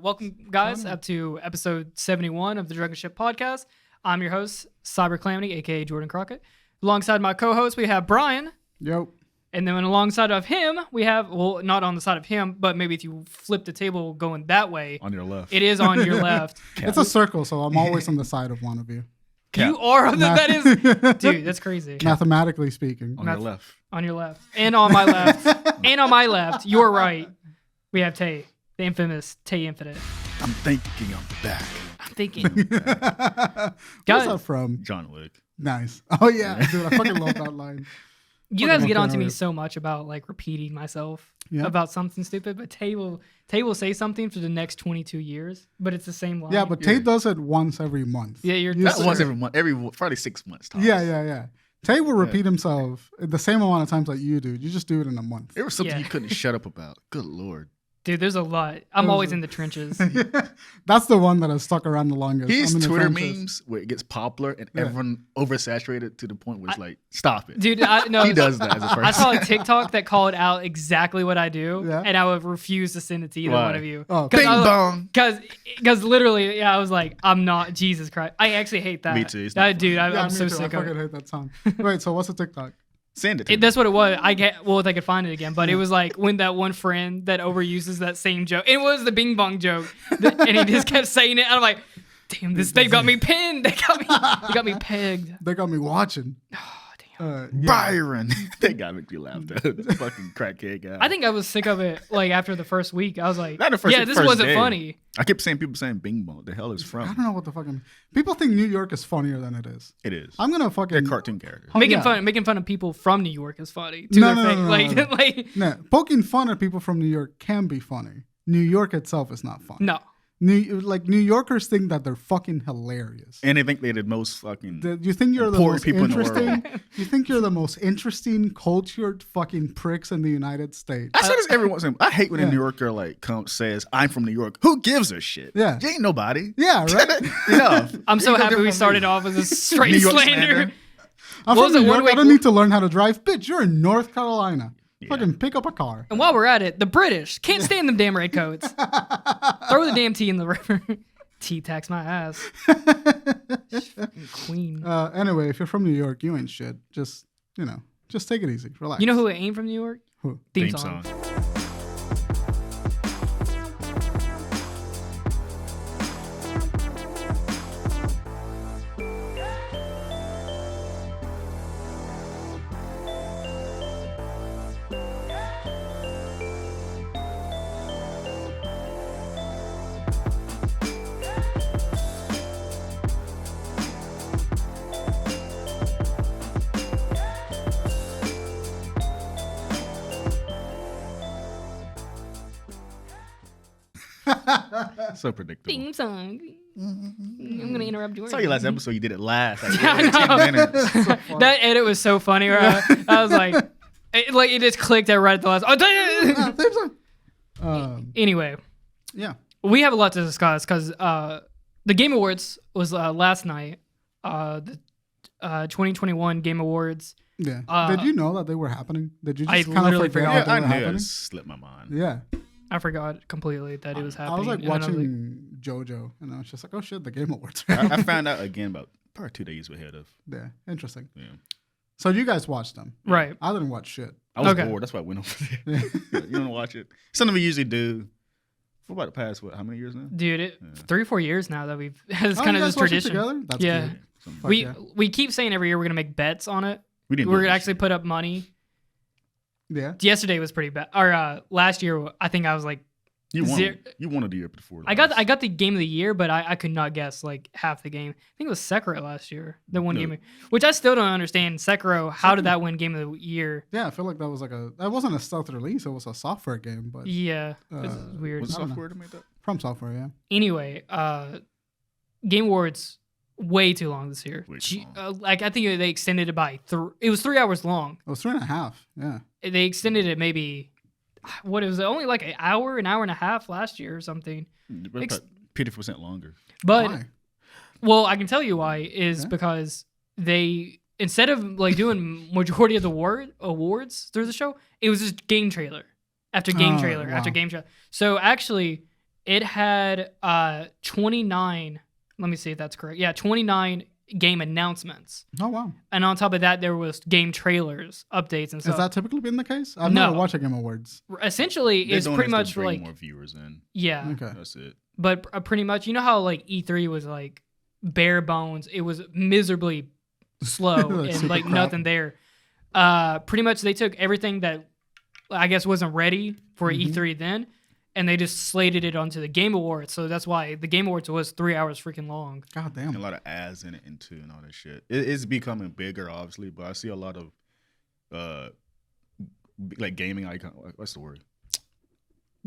Welcome, guys, up to episode 71 of the Drunken Ship Podcast. I'm your host, CyberCalamity, aka Jordan Crockett. Alongside my co-host, we have Bryan. Yo. And then alongside of him, we have, well, not on the side of him, but maybe if you flip the table going that way. On your left. It is on your left. It's a circle, so I'm always on the side of one of you. You are on that is, dude, that's crazy. Mathematically speaking. On your left. On your left. And on my left. And on my left, your right, we have Tay, the infamous Tay Infinite. I'm thinking I'm back. I'm thinking. Where's that from? John Wick. Nice. Oh, yeah. Dude, I fucking love that line. You guys get on to me so much about like repeating myself about something stupid, but Tay will say something for the next 22 years, but it's the same line. Yeah, but Tay does it once every month. Yeah, once every month, probably 6 months. Times. Yeah. Tay will repeat himself the same amount of times that you do. You just do it in a month. There was something you couldn't shut up about. Good Lord. Dude, there's a lot. I'm always in the trenches. That's the one that has stuck around the longest. His Twitter memes where it gets popular and everyone oversaturated to the point where it's like, stop it. Dude, no, he does that as a person. I saw a TikTok that called out exactly what I do, and I would refuse to send it to either one of you. Oh, bing bong. Because literally, I was like, I'm not, Jesus Christ. I actually hate that. Me too. Dude, I'm so sick of it. I fucking hate that song. Wait, so what's a TikTok? Send it to me. That's what it was. If I could find it again, but it was like when that one friend that overuses that same joke. It was the bing bong joke, and he just kept saying it. And I'm like, damn, they got me pinned. They got me pegged. They got me watching. Oh, Byron. They got me laugh though. This fucking crackhead guy. I think I was sick of it. Like after the first week, I was like, this wasn't day. Funny. I kept saying people saying bing bong. The hell is from? I don't know what the fucking people think New York is funnier than it is. It is. I'm gonna fucking They're cartoon characters. Making fun of people from New York is funny. No. Poking fun at people from New York can be funny. New York itself is not funny. No. New Yorkers think that they're fucking hilarious. And they think they're the most fucking you think you're the most people interesting? in the world. You think you're the most interesting, cultured fucking pricks in the United States. I say this every once in a while. I hate when a New Yorker says, I'm from New York. Who gives a shit? Yeah. You ain't nobody. Yeah, right? I'm so happy we started off with a straight New York slander. I'm from New York. I don't need to learn how to drive. Bitch, you're in North Carolina. Yeah. Fucking pick up a car. And while we're at it, the British can't stand them damn redcoats. Throw the damn tea in the river. Tea tax my ass. Queen. Anyway, if you're from New York, you ain't shit. Just take it easy. Relax. You know who ain't from New York? Who? Theme song. So predictable. Theme song. I'm gonna interrupt you. I saw your last episode. You did it last. Like, I know. 10 minutes. So that edit was so funny. Right? I was like, it just clicked out right at the last. Oh, theme song. Anyway, yeah, we have a lot to discuss because the Game Awards was last night. The 2021 Game Awards. Yeah. Did you know that they were happening? Did you just kind of forget? Yeah, I knew it. Slipped my mind. Yeah. I forgot completely that it was happening. I was like watching JoJo, and I was just like, "Oh shit, the Game Awards!" I found out again about probably 2 days ahead of. Yeah, interesting. Yeah. So you guys watched them, right? I didn't watch shit. I was bored. That's why I went over there. You don't watch it. Something we usually do for about the past how many years now? Dude, 3 or 4 years now that we've it's kind of this tradition. Together? That's good. We keep saying every year we're gonna make bets on it. We're gonna actually put up money. Yeah. Yesterday was pretty bad. Or last year, I think I was like. You wanted the year before. I got the game of the year, but I could not guess like half the game. I think it was Sekiro last year that won game, which I still don't understand. Sekiro, how did that win game of the year? Yeah, I feel like that was that wasn't a stealth release. It was a software game, but yeah, it's weird. Was software to make that? From software, yeah. Anyway, Game Awards way too long this year. Like I think they extended it by it was 3 hours long. It was 3.5. Yeah. They extended it maybe. What was it? Only like an hour and a half last year or something. 50% longer. But why? Well, I can tell you why is because they instead of like doing majority of the awards through the show, it was just game trailer after game trailer after game trailer. So actually, It had 29. Let me see if that's correct. Yeah, 29 game announcements. Oh wow! And on top of that, there was game trailers, updates, and stuff. Has that typically been the case? I've No. never watched a Game Awards. Essentially, it's pretty much bring like more viewers in. yeah. Okay. That's it. But pretty much, you know how like E3 was like bare bones. It was miserably slow Like and super like crap. nothing there. Pretty much, they took everything that I guess wasn't ready for E3 then, and they just slated it onto the Game Awards. So that's why the Game Awards was 3 hours freaking long. God damn. And a lot of ads in it and too and all that shit. It's becoming bigger, obviously, but I see a lot of like gaming icon. What's the word?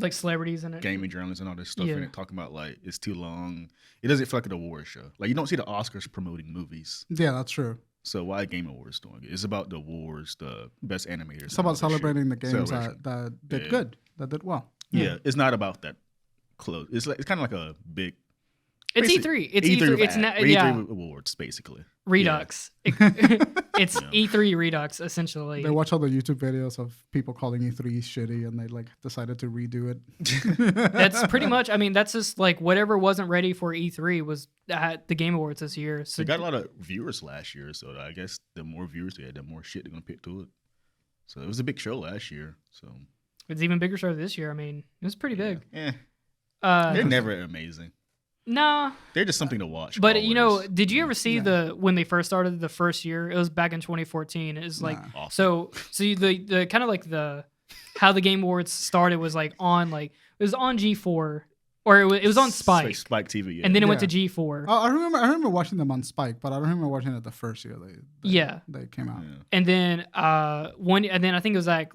Like celebrities in it. Gaming journalists and all this stuff Yeah. in it, talking about like it's too long. It doesn't feel like an award show. Like you don't see the Oscars promoting movies. Yeah, that's true. So why Game Awards doing it? It's about the awards, the best animators. It's about celebrating the games Celebration. that did Yeah. good, that did well. Yeah, it's not about that close. It's kind of like a big. It's basically E3. It's E3. It's not. Yeah. E3 awards basically. Redux. It's Yeah. E3 Redux essentially. They watch all the YouTube videos of people calling E3 shitty, and they like decided to redo it. That's pretty much. I mean, that's just like whatever wasn't ready for E3 was at the Game Awards this year. So They got a lot of viewers last year, so I guess the more viewers they had, the more shit they're gonna pick to it. So it was a big show last year. So it's even bigger show this year. I mean, it was pretty big. yeah, they're Uh, never amazing. nah, They're just something to watch. but you know, always. did you ever see when they first started the first year? It was back in 2014. It was like Awful. so the kind of like the how the Game Awards started was like on like it was on G4 or it was on Spike, Spike TV, yeah. and then it went to Yeah. G4. I remember watching them on Spike, but I don't remember watching it the first year they came out. Yeah. And then and then I think it was like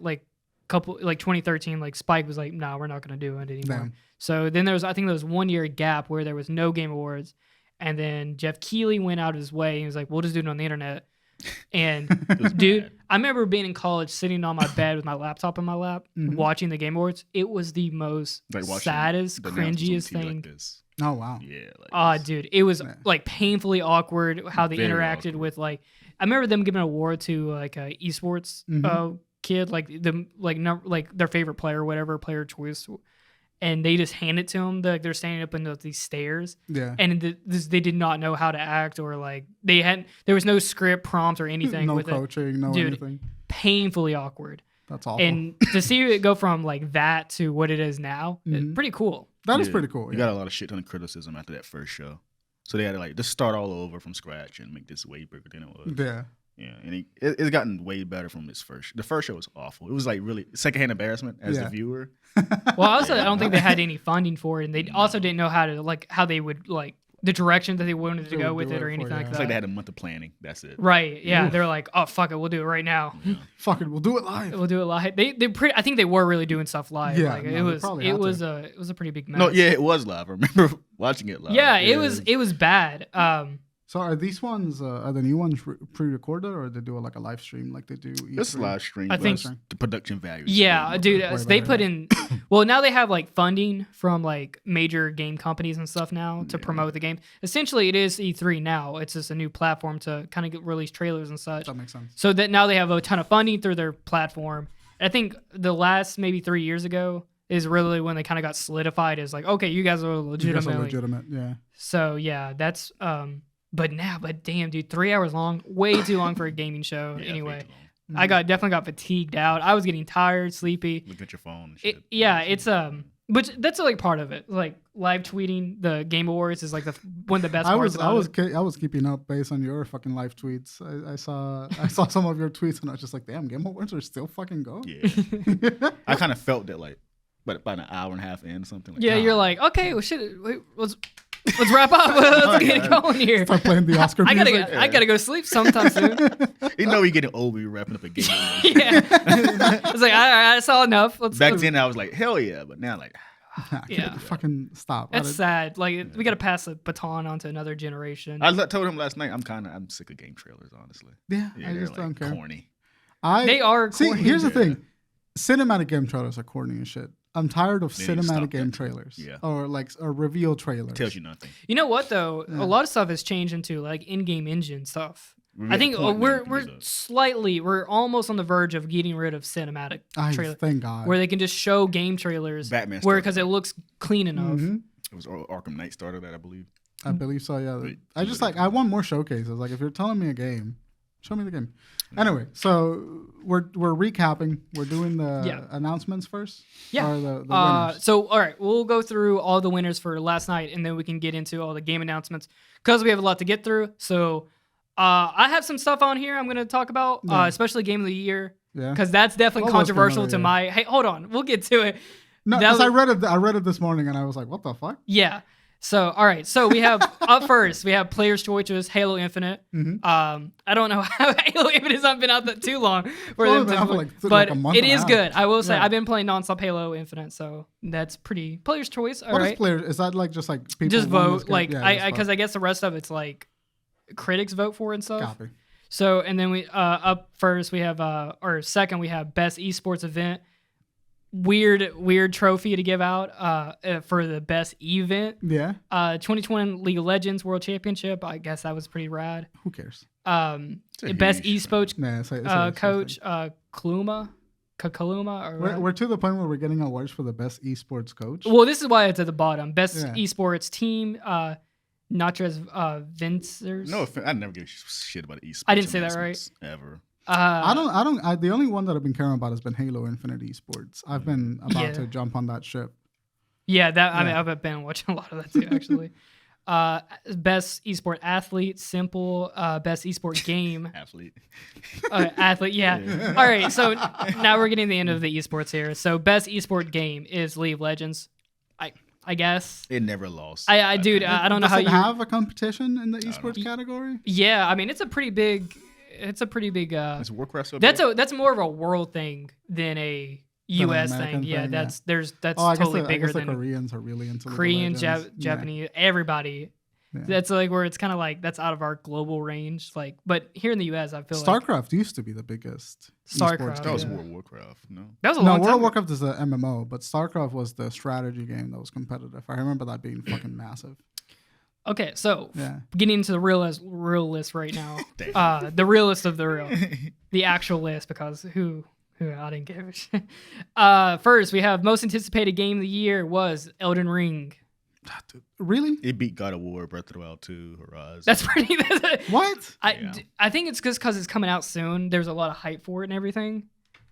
couple like 2013, like Spike was like, nah, we're not gonna do it anymore. Damn. So then there was 1 year gap where there was no Game Awards, and then Jeff Keighley went out of his way and he was like, we'll just do it on the internet. And dude, bad. I remember being in college, sitting on my bed with my laptop in my lap, watching the Game Awards. It was the most Like watching saddest, the announcements on cringiest TV thing. Like this. Oh wow. Yeah. Like Oh, this. dude, it was like painfully awkward how they Very interacted awkward. with like. I remember them giving an award to like a esports kid, like their favorite player, or whatever player choice, and they just hand it to him. They're standing up in these stairs, Yeah. and they did not know how to act, or like there was no script prompt or anything No with it. coaching, no Dude, anything. Painfully awkward. That's awful. And to see it go from like that to what it is now, pretty cool. That is Yeah. pretty cool. You Yeah. got a lot of shit ton of criticism after that first show. So they had to like just start all over from scratch and make this way bigger than it was. Yeah. Yeah, and it's gotten way better from this first. The first show was awful. It was like really secondhand embarrassment as Yeah. the viewer. Well, also, I don't think they had any funding for it, and they also didn't know how they would like the direction that they wanted to They go would with do it or it for, anything yeah. like It's that. like they had a month of planning. That's it. Right? Yeah, Oof. they're like, oh fuck it, we'll do it right now. Yeah. Fuck it, we'll do it live. We'll do it live. I think they were really doing stuff live. Yeah, like, no, it they was probably had it was a pretty big mess. No, yeah, it was live. I remember watching it live. Yeah, it was bad. So are these ones, are the new ones pre-recorded, or they do like a live stream like they do E3? It's live stream. I think- but the production value. is Yeah, way dude, more. way they better, put yeah. in. Well, now they have like funding from like major game companies and stuff now to promote the game. Essentially, it is E3 now. It's just a new platform to kind of release trailers and such. That makes sense. So that now they have a ton of funding through their platform. I think the last maybe 3 years ago is really when they kind of got solidified as like, okay, you guys are You guys are legitimately. legitimate, yeah. So yeah, that's but damn, dude, 3 hours long, way too long for a gaming show. Yeah, Anyway, way too long. I definitely got fatigued out. I was getting tired, sleepy. Look at your phone. And shit. It's but that's like part of it. Like live tweeting the Game Awards is like one of the best parts about it. I was keeping up based on your fucking live tweets. I saw some of your tweets and I was just like, damn, Game Awards are still fucking going. Yeah. I kind of felt that like, but about an hour and a half in or something. Like, Yeah, you're ah. like, okay, well, shit, wait, let's wrap up. Let's get it going here. Start playing the Oscar I music. gotta go sleep sometime soon. You know, you're getting old when you're wrapping up a game. Yeah, it's like, all right, that's all enough. Back then, I was like, hell yeah, but now, like, Yeah. Fucking stop. That's sad. Like we gotta pass the baton on to another generation. I told him last night, I'm sick of game trailers, honestly. Yeah, Yeah, I they're, just don't care. Corny. They are See, corny. here's the Yeah. thing. Cinematic game trailers are corny as shit. I'm tired of They need to stop cinematic game that. trailers. Yeah. Or like reveal trailers. Tells you nothing. You know what though? A lot of stuff has changed into like in-game engine stuff. I think we're almost on the verge of getting rid of cinematic trailer. Thank God. Where they can just show game trailers. Batman. Because it looks clean enough. Mm-hmm. It was Arkham Knight started that, I believe. I believe so. Yeah. I want more showcases. Like if you're telling me a game, show me the game. Anyway, so we're recapping. We're doing the announcements first. Yeah. Or the winners. So all right, we'll go through all the winners for last night, and then we can get into all the game announcements because we have a lot to get through. So I have some stuff on here I'm going to talk about, especially Game of the Year. Yeah. Because that's definitely controversial to my. Hey, hold on, we'll get to it. No, because I read it this morning and I was like, what the fuck? Yeah. So, all right. So we have up first, we have Player's Choices, Halo Infinite. Mm-hmm. I don't know how Halo Infinite has not been out that too long for them to, but it is good. I will say I've been playing nonstop Halo Infinite, so that's pretty Player's Choice. All right. Is that like just like people just vote like because I guess the rest of it's like critics vote for and stuff. Copy. So and then we up first we have or second we have Best Esports Event. Weird trophy to give out for the best event. Yeah. 2020 League of Legends World Championship. I guess that was pretty rad. Who cares? Best esports coach Kaluma. We're to the point where we're getting awards for the best esports coach. Well, this is why it's at the bottom. Best esports team. Natres Vincers. No, I never give a shit about esports. I didn't say that right. Ever. The only one that I've been caring about has been Halo Infinite Esports. I've been about to jump on that ship. Yeah, I mean, I've been watching a lot of that too, actually. Best esport athlete, simple. Best esport game. Athlete, yeah. All right, so now we're getting to the end of the esports here. So best esport game is League of Legends. I guess it never lost. I don't know how you have a competition in the esports category. Yeah, I mean it's a pretty big. It's Warcraft. So that's more of a world thing than a U.S. thing. Yeah, that's totally bigger than the Koreans are really into Korean, Japanese, everybody. Yeah. That's like where it's kind of like that's out of our global range. Like, but here in the U.S., I feel StarCraft used to be the biggest. StarCraft. That was World of Warcraft. No, that was a long time. World of Warcraft is an MMO, but StarCraft was the strategy game that was competitive. I remember that being fucking massive. Okay, so getting into the real list right now. The real list of the real, the actual list, because who I didn't give a shit. First, we have most anticipated game of the year was Elden Ring. Really? It beat God of War, Breath of the Wild 2, Horizon. That's pretty. What? I think it's just because it's coming out soon. There's a lot of hype for it and everything.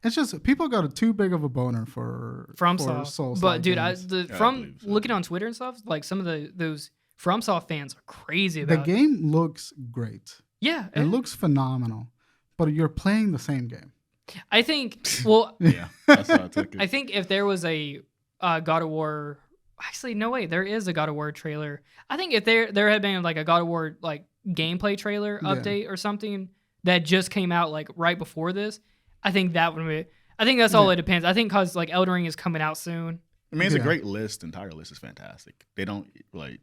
It's just people got too big of a boner for FromSoft. But dude, looking on Twitter and stuff, like some of those FromSoft fans are crazy about it. The game looks great. Yeah. It looks phenomenal. But you're playing the same game. I think, well, that's how I took it. I think if there was a God of War, actually, no way, there is a God of War trailer. I think if there had been like a God of War like gameplay trailer update or something that just came out like right before this, I think that would be, I think that's all it depends. I think because like Elden Ring is coming out soon. I mean, it's a great list. The entire list is fantastic. They don't like,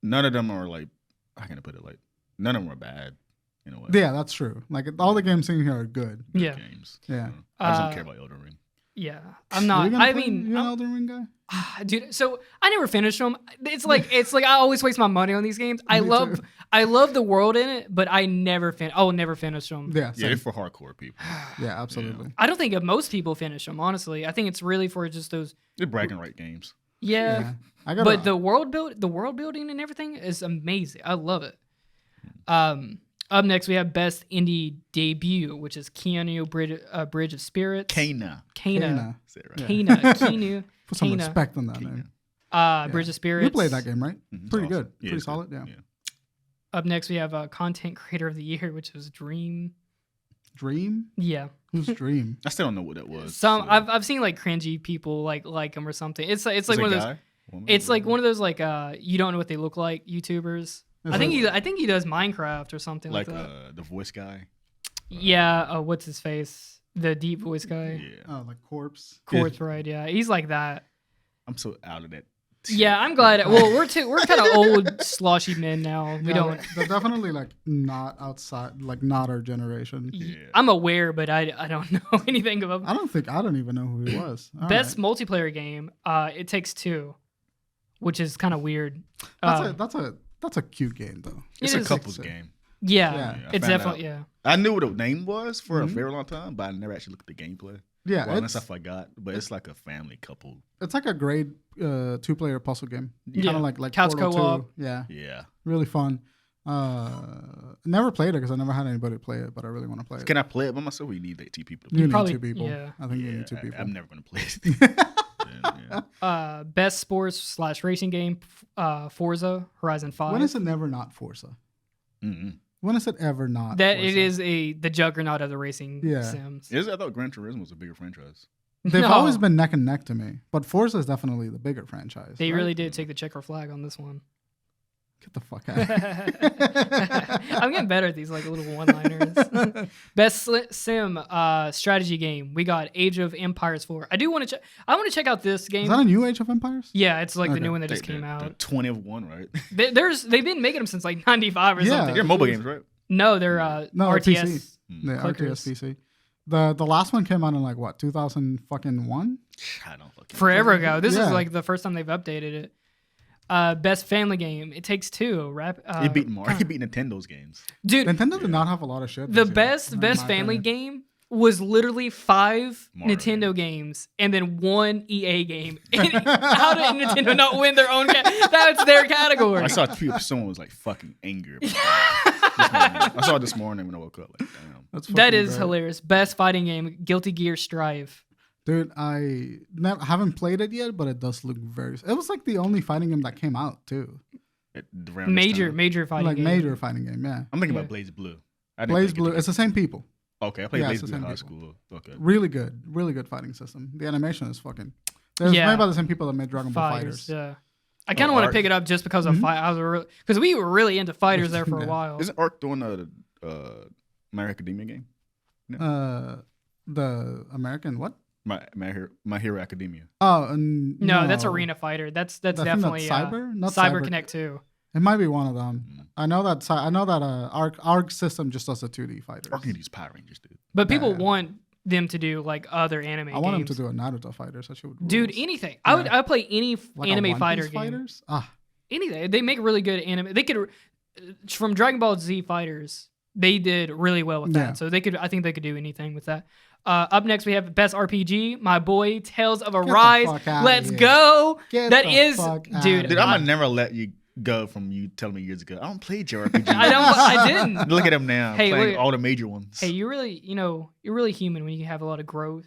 none of them are like, how can I put it? Like, none of them are bad in a way. Yeah, that's true. Like all the games in here are good. Games. Yeah. I just don't care about Elden Ring. Yeah, I'm not. You an Elden Ring guy? Dude, so I never finished them. It's like I always waste my money on these games. I love the world in it, but I will never finish them. Yeah, it's for hardcore people. Yeah, absolutely. I don't think most people finish them. Honestly, I think it's really for just those. They're bragging right games. Yeah. But the world building and everything is amazing. I love it. Up next, we have Best Indie Debut, which is Keanu Bridge of Spirits. Kana. Keanu. Put some respect on that name. Bridge of Spirits. You played that game, right? Mm-hmm. Pretty good. Pretty solid, yeah. Up next, we have Content Creator of the Year, which is Dream. Dream? Yeah. Who's Dream? I still don't know what it was. I've seen like cringy people like him or something. It's like one of those. It's like one of those like you don't know what they look like YouTubers. I think he does Minecraft or something like that. The voice guy. Yeah. What's his face? The deep voice guy. Yeah. Oh, like Corpse. Corpse, right? Yeah. He's like that. I'm so out of that. Yeah, I'm glad. Well, we're kind of old sloshy men now. They're definitely like not outside, like not our generation. Yeah. I'm aware, but I don't know anything about him. I don't even know who he was. Best multiplayer game. It Takes Two, which is kind of weird. That's That's a cute game though. It's a couples game. Yeah, it's definitely I knew what the name was for a very long time, but I never actually looked at the gameplay. Yeah, unless I forgot. But it's like a family couple. It's like a great 2-player puzzle game. Yeah. Kind of like couch Portal co-op. 2. Yeah. Yeah. Really fun. Never played it because I never had anybody play it, but I really want to play it. Can I play it by myself? Or you need like 2 people. You need probably, 2 people. Yeah. I think you need 2 people. I'm never gonna play it. Best sports / racing game, Forza Horizon 5. When is it never not Forza? Mm-hmm. When is it ever not? That Forza? it is the juggernaut of the racing sims. I thought Gran Turismo was a bigger franchise. They've always been neck and neck to me, but Forza is definitely the bigger franchise. They really did take the checker flag on this one. Get the fuck out. I'm getting better at these like little one-liners. Best sim strategy game. We got Age of Empires 4. I do want to check. I want to check out this game. Is that a new Age of Empires? Yeah, it's like the new one that just came out. The 20 of one, right? They've been making them since like 95 or something. They're mobile games, right? No, they're RTS. PC. The RTS PC. The last one came out in like what 2001? I don't fucking forever ago. This is like the first time they've updated it. Best family game. It Takes Two. It beat Mario. It beat Nintendo's games. Dude, Nintendo did not have a lot of shit. The best family game was literally 5 Mario. Nintendo games and then 1 EA game. And how did Nintendo not win their own? That's their category. I saw someone was like fucking angry. I saw it this morning when I woke up. Like, damn. That is hilarious. Best fighting game. Guilty Gear Strive. Dude, I haven't played it yet, but it does look very. It was like the only fighting game that came out too. Major fighting game. Major fighting game, yeah. I'm thinking about Blaze Blue. Blaze Blue. It's the same people. Okay, I played Blaze Blue in high school. Okay. Really good fighting system. The animation is fucking. It's made by the same people that made Dragon Ball Fighters. Yeah. I kind of want to pick it up just because of because we were really into fighters there for a while. Isn't Ark doing My Hero Academia game? No. The American what? My Hero Academia. Oh, no, that's Arena Fighter. That's definitely Cyber. Not Cyber Connect 2. It might be one of them. I know that Arc system just does a 2D fighter. Arc can use Power Rangers, dude. But people want them to do like other anime games. I want them to do a Naruto fighter. Dude, anything. I would play any like anime fighter game. Fighters? Anything. They make really good anime. They could from Dragon Ball Z fighters. They did really well with that. So I think they could do anything with that. Up next, we have Best RPG. My boy, Tales of Arise. Let's go. Dude. I'm gonna never let you go from you telling me years ago. I don't play JRPG. I didn't. Look at him now, playing all the major ones. Hey, you're really human when you have a lot of growth.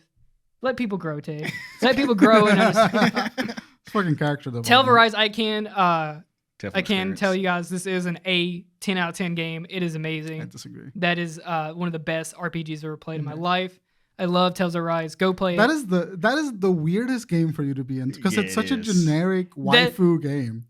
Let people grow, Tay. Let people grow and understand. Fucking character though. Tales of Arise, I can tell you guys this is an A 10 out of 10 game. It is amazing. I disagree. That is one of the best RPGs I've ever played in my life. I love Tales of Arise. Go play it. That is the weirdest game for you to be in because it's such a generic waifu game.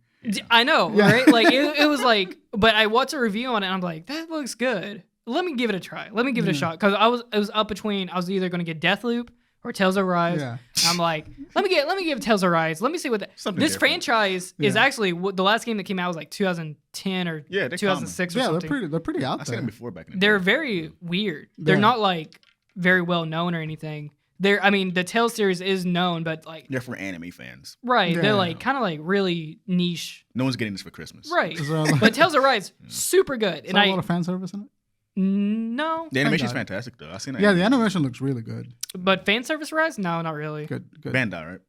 I know, right? Like it was like, but I watched a review on it and I'm like, that looks good. Let me give it a try. Let me give it a shot because it was up between. I was either going to get Deathloop or Tales of Arise. Yeah. And I'm like, let me give Tales of Arise. Let me see what this franchise is actually. The last game that came out was like 2010 or 2006 or something. They're pretty out there. I seen them before back in the day. They're very weird. They're not like very well known or anything. The Tales series is known, but like they're for anime fans, right? Yeah. They're like kind of like really niche. No one's getting this for Christmas, right? But Tales of Arise, super good. Is there a lot of fan service in it? No, the animation's fantastic though. I've seen that. Yeah, the animation looks really good. But fan service Rise, no, not really. Good. Bandai, right?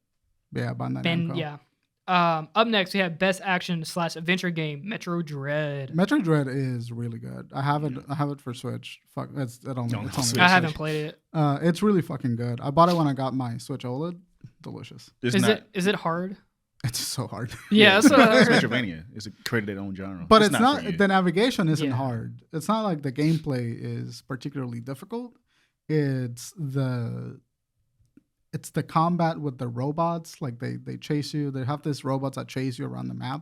Yeah, Bandai. Yeah. Up next, we have Best Action / Adventure Game, Metro Dread. Metro Dread is really good. I have it for Switch. Fuck, it's only I haven't played it. It's really fucking good. I bought it when I got my Switch OLED. Delicious. Is it hard? It's so hard. Yeah, it's Metroidvania. It's created its own genre. But it's not the navigation isn't hard. It's not like the gameplay is particularly difficult. It's the combat with the robots. Like they chase you. They have these robots that chase you around the map,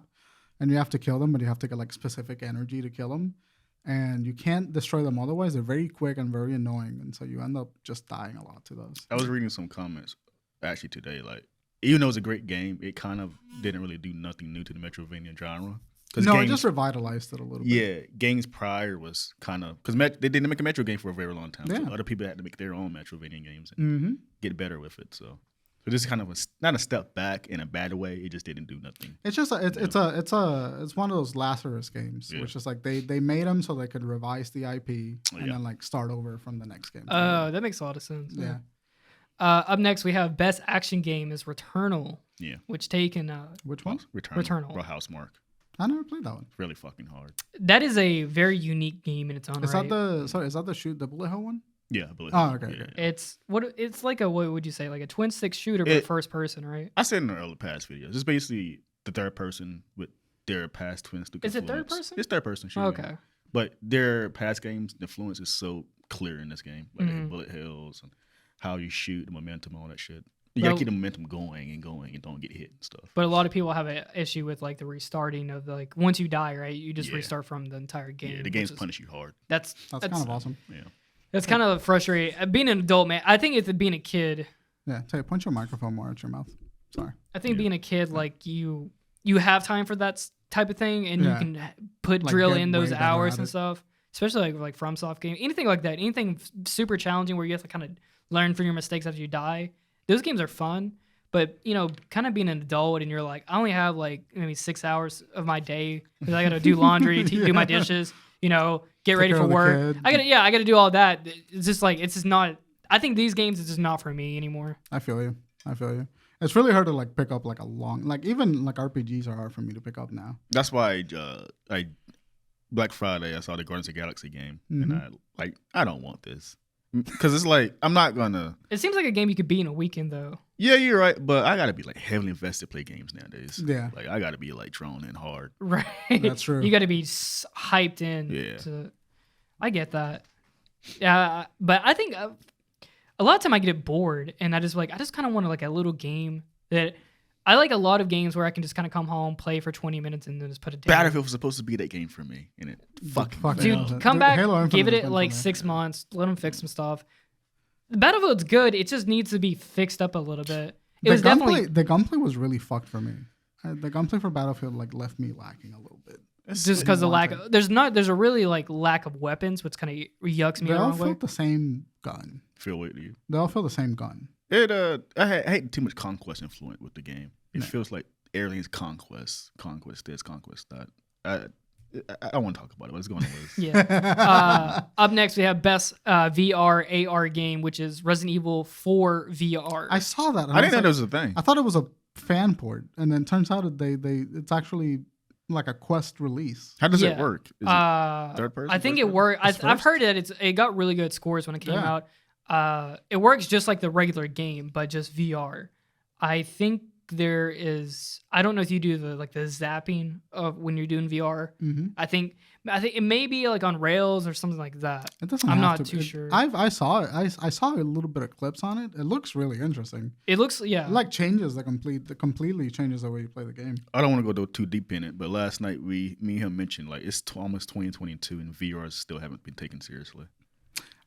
and you have to kill them, but you have to get like specific energy to kill them, and you can't destroy them otherwise. They're very quick and very annoying, and so you end up just dying a lot to those. I was reading some comments actually today. Like, even though it was a great game, it kind of didn't really do nothing new to the Metroidvania genre. It just revitalized it a little bit. Yeah, games prior was kind of because they didn't make a Metro game for a very long time. Yeah. So other people had to make their own Metroidvania games and get better with it. So So this is kind of not a step back in a bad way. It just didn't do nothing. It's just it's one of those Lazarus games, which is like they made them so they could revise the IP and then like start over from the next game. Oh, that makes a lot of sense. Yeah. Up next, we have best action game is Returnal. Yeah. Which taken which one? Returnal. House Mark. I never played that one. It's really fucking hard. That is a very unique game in its own right. Is that the bullet hell one? Yeah, I believe. Oh, okay. Yeah. It's like what would you say, like a twin stick shooter but first person, right? I said in the early past videos, it's basically the third person with their past twin stick. Is influence. it third person? It's third person shooter. Okay. But their past games, the influence is so clear in this game, like the bullet hells and how you shoot, the momentum, all that shit. You gotta keep the momentum going and don't get hit and stuff. But a lot of people have an issue with like the restarting of like once you die, right? You just restart from the entire game. Yeah, the games punish you hard. That's kind of awesome. Yeah. That's kind of frustrating. Being an adult, man, I think it's being a kid. Yeah, punch your microphone more at your mouth. Sorry. I think being a kid, like you have time for that type of thing, and you can drill in those hours and stuff. Especially like FromSoft game, anything like that, anything super challenging where you have to kind of learn from your mistakes after you die. Those games are fun, but kind of being an adult and you're like, I only have like maybe 6 hours of my day because I got to do laundry, do my dishes, get ready for work. I got to do all that. It's just not. I think these games is just not for me anymore. I feel you. It's really hard to like pick up like a long, like even like RPGs are hard for me to pick up now. That's why Black Friday I saw the Guardians of the Galaxy game and I don't want this. Because it's like, I'm not going to... It seems like a game you could beat in a weekend, though. Yeah, you're right. But I got to be like heavily invested to play games nowadays. Yeah. Like, I got to be like drawn in hard. Right. That's true. You got to be hyped in. Yeah. I get that. Yeah, but I think a lot of time I get bored and I just kind of want like a little game that... I like a lot of games where I can just kind of come home, play for 20 minutes, and then just put it down. Battlefield was supposed to be that game for me, and it fucking dude, come back, give it like 6 months, let them fix some stuff. Battlefield's good, it just needs to be fixed up a little bit. The gunplay was really fucked for me. The gunplay for Battlefield like left me lacking a little bit. It's just because of lack of there's a really like lack of weapons, which kind of yucks me. They all feel the same gun. Feel with you. They all feel the same gun. I hate too much conquest influence with the game. It feels like everything's conquest this, conquest that. I don't want to talk about it, but it's going to lose. Yeah. Up next, we have best VR AR game, which is Resident Evil 4 VR. I saw that. I didn't know that was a thing. I thought it was a fan port, and then it turns out that it's actually like a Quest release. How does it work? Is it third person? I think it worked. I've heard that it got really good scores when it came out. It works just like the regular game, but just VR. I think there is. I don't know if you do the zapping of when you're doing VR. Mm-hmm. I think it may be like on rails or something like that. It doesn't. I'm not too sure. I saw it. I saw a little bit of clips on it. It looks really interesting. It looks It like changes completely changes the way you play the game. I don't want to go too deep in it, but last night me and him mentioned like it's almost 2022 and VR still haven't been taken seriously.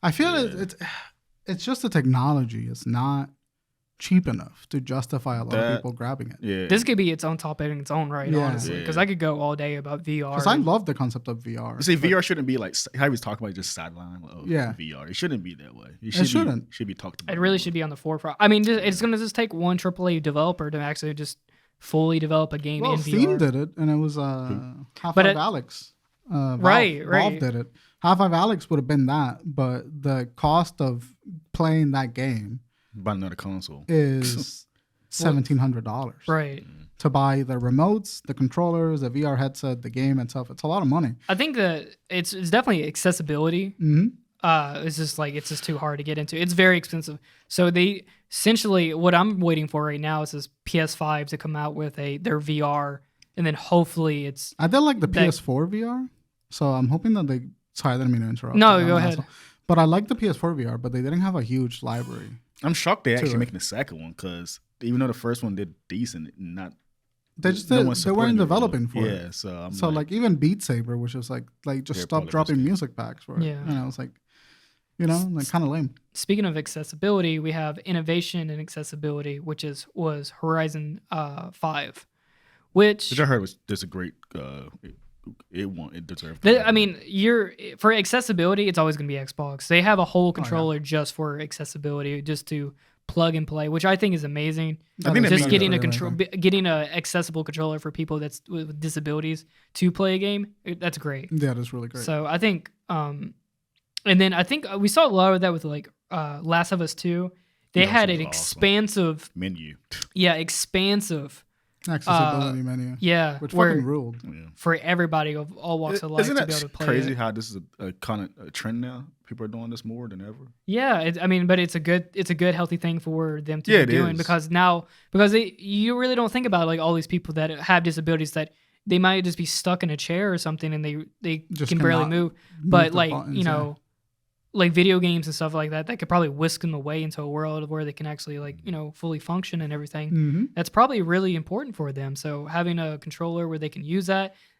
I feel it's just the technology. It's not cheap enough to justify a lot of people grabbing it. Yeah. This could be its own topic in its own right, honestly. Because I could go all day about VR. Because I love the concept of VR. See, VR shouldn't be like how he was talking about just sideline. VR. It shouldn't be that way. It shouldn't. Should be talked about. It really should be on the forefront. I mean, it's going to just take one AAA developer to actually just fully develop a game in VR. Steam did it, and it was Half-Life Alyx. Valve did it. Half-Life Alyx would have been that, but the cost of playing that game buy another console is $1,700. Right. To buy the remotes, the controllers, the VR headset, the game itself. It's a lot of money. I think that it's definitely accessibility. Mm-hmm. It's just too hard to get into. It's very expensive. So they essentially what I'm waiting for right now is this PS5 to come out with their VR, and then hopefully it's. I did like the PS4 VR, so I'm hoping that they. Sorry, I didn't mean to interrupt. No, go ahead. But I like the PS4 VR, but they didn't have a huge library. I'm shocked they're actually making the second one because even though the first one did decent, they weren't developing for it. Yeah, so like even Beat Saber, which was like just stop dropping music packs for it. Yeah, it's like kind of lame. Speaking of accessibility, we have innovation and accessibility, which was Horizon 5, which I heard was there's a great. It deserved. I mean, for accessibility, it's always going to be Xbox. They have a whole controller just for accessibility, just to plug and play, which I think is amazing. I think just getting getting a accessible controller for people that's with disabilities to play a game, that's great. Yeah, that's really great. So I think, and then I think we saw a lot of that with like Last of Us 2. They had an expansive menu. Yeah, expansive accessibility menu. Yeah, which fucking ruled. For everybody of all walks of life to be able to play. Crazy it. How this is a kind of a trend now? People are doing this more than ever. Yeah, but it's a good healthy thing for them to be doing because you really don't think about like all these people that have disabilities that they might just be stuck in a chair or something and they just can barely move. But like buttons, like video games and stuff like that could probably whisk them away into a world where they can actually like fully function and everything. Mm-hmm. That's probably really important for them. So having a controller where they can use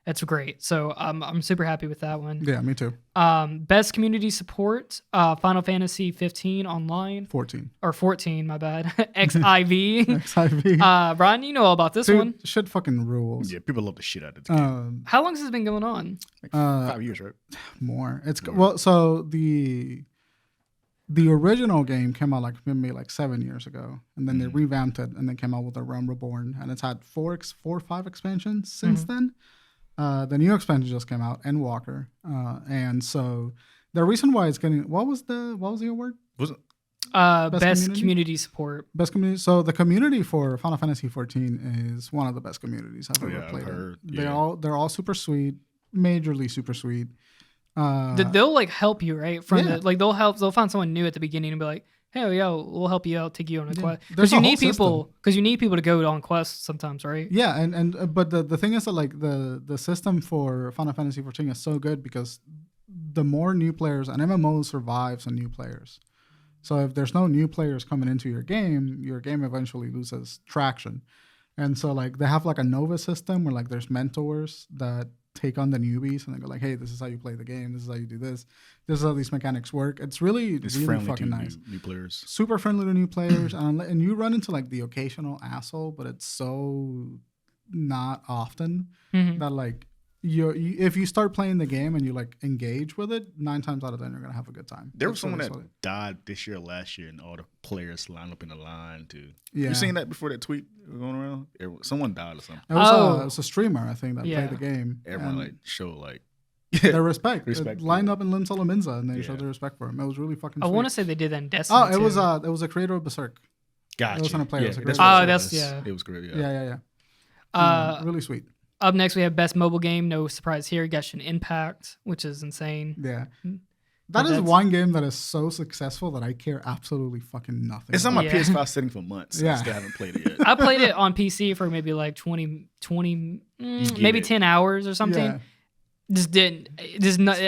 that's great. So I'm super happy with that one. Yeah, me too. Best community support, Final Fantasy 15 online. 14. Or 14, my bad. XIV. XIV. Bryan, you know all about this one. Shit fucking rules. Yeah, people love the shit out of this game. How long has this been going on? Like 5 years, right? More. So the original game came out maybe 7 years ago, and then they revamped it and then came out with a Realm Reborn, and it's had 4 or 5 expansions since then. The new expansion just came out, Endwalker, and so the reason why it's getting what was the award? Was it best community support? Best community. So the community for Final Fantasy 14 is one of the best communities I've ever played. They're all super sweet, majorly super sweet. They'll like help you right from they'll find someone new at the beginning and be like, hey, we'll help you out, take you on a quest. Because you need people to go on quests sometimes, right? Yeah, and but the thing is that like the system for Final Fantasy 14 is so good because the more new players, an MMO survives on new players. So if there's no new players coming into your game eventually loses traction. And so like they have like a Nova system where like there's mentors that take on the newbies and they go like, hey, this is how you play the game, this is how you do this is how these mechanics work. It's really fucking nice. New players, super friendly to new players, and you run into like the occasional asshole, but it's so not often that like if you start playing the game and you like engage with it, 9 times out of 10 you're gonna have a good time. There was someone that died this year, last year, and all the players lined up in the line to. Yeah. You seen that before that tweet going around? Someone died or something. It was a streamer, I think, that played the game. Everyone showed like their respect. Lined up in Lim Salaminza and they showed their respect for him. It was really fucking sweet. I want to say they did that in Destiny. Oh, it was a creator of Berserk. Gotcha. It wasn't a player. It was great. Yeah. Really sweet. Up next, we have Best Mobile Game. No surprise here. Genshin Impact, which is insane. Yeah. That is one game that is so successful that I care absolutely fucking nothing. It's on my PS5 sitting for months. I still haven't played it yet. I played it on PC for maybe like 20 maybe 10 hours or something. Yeah.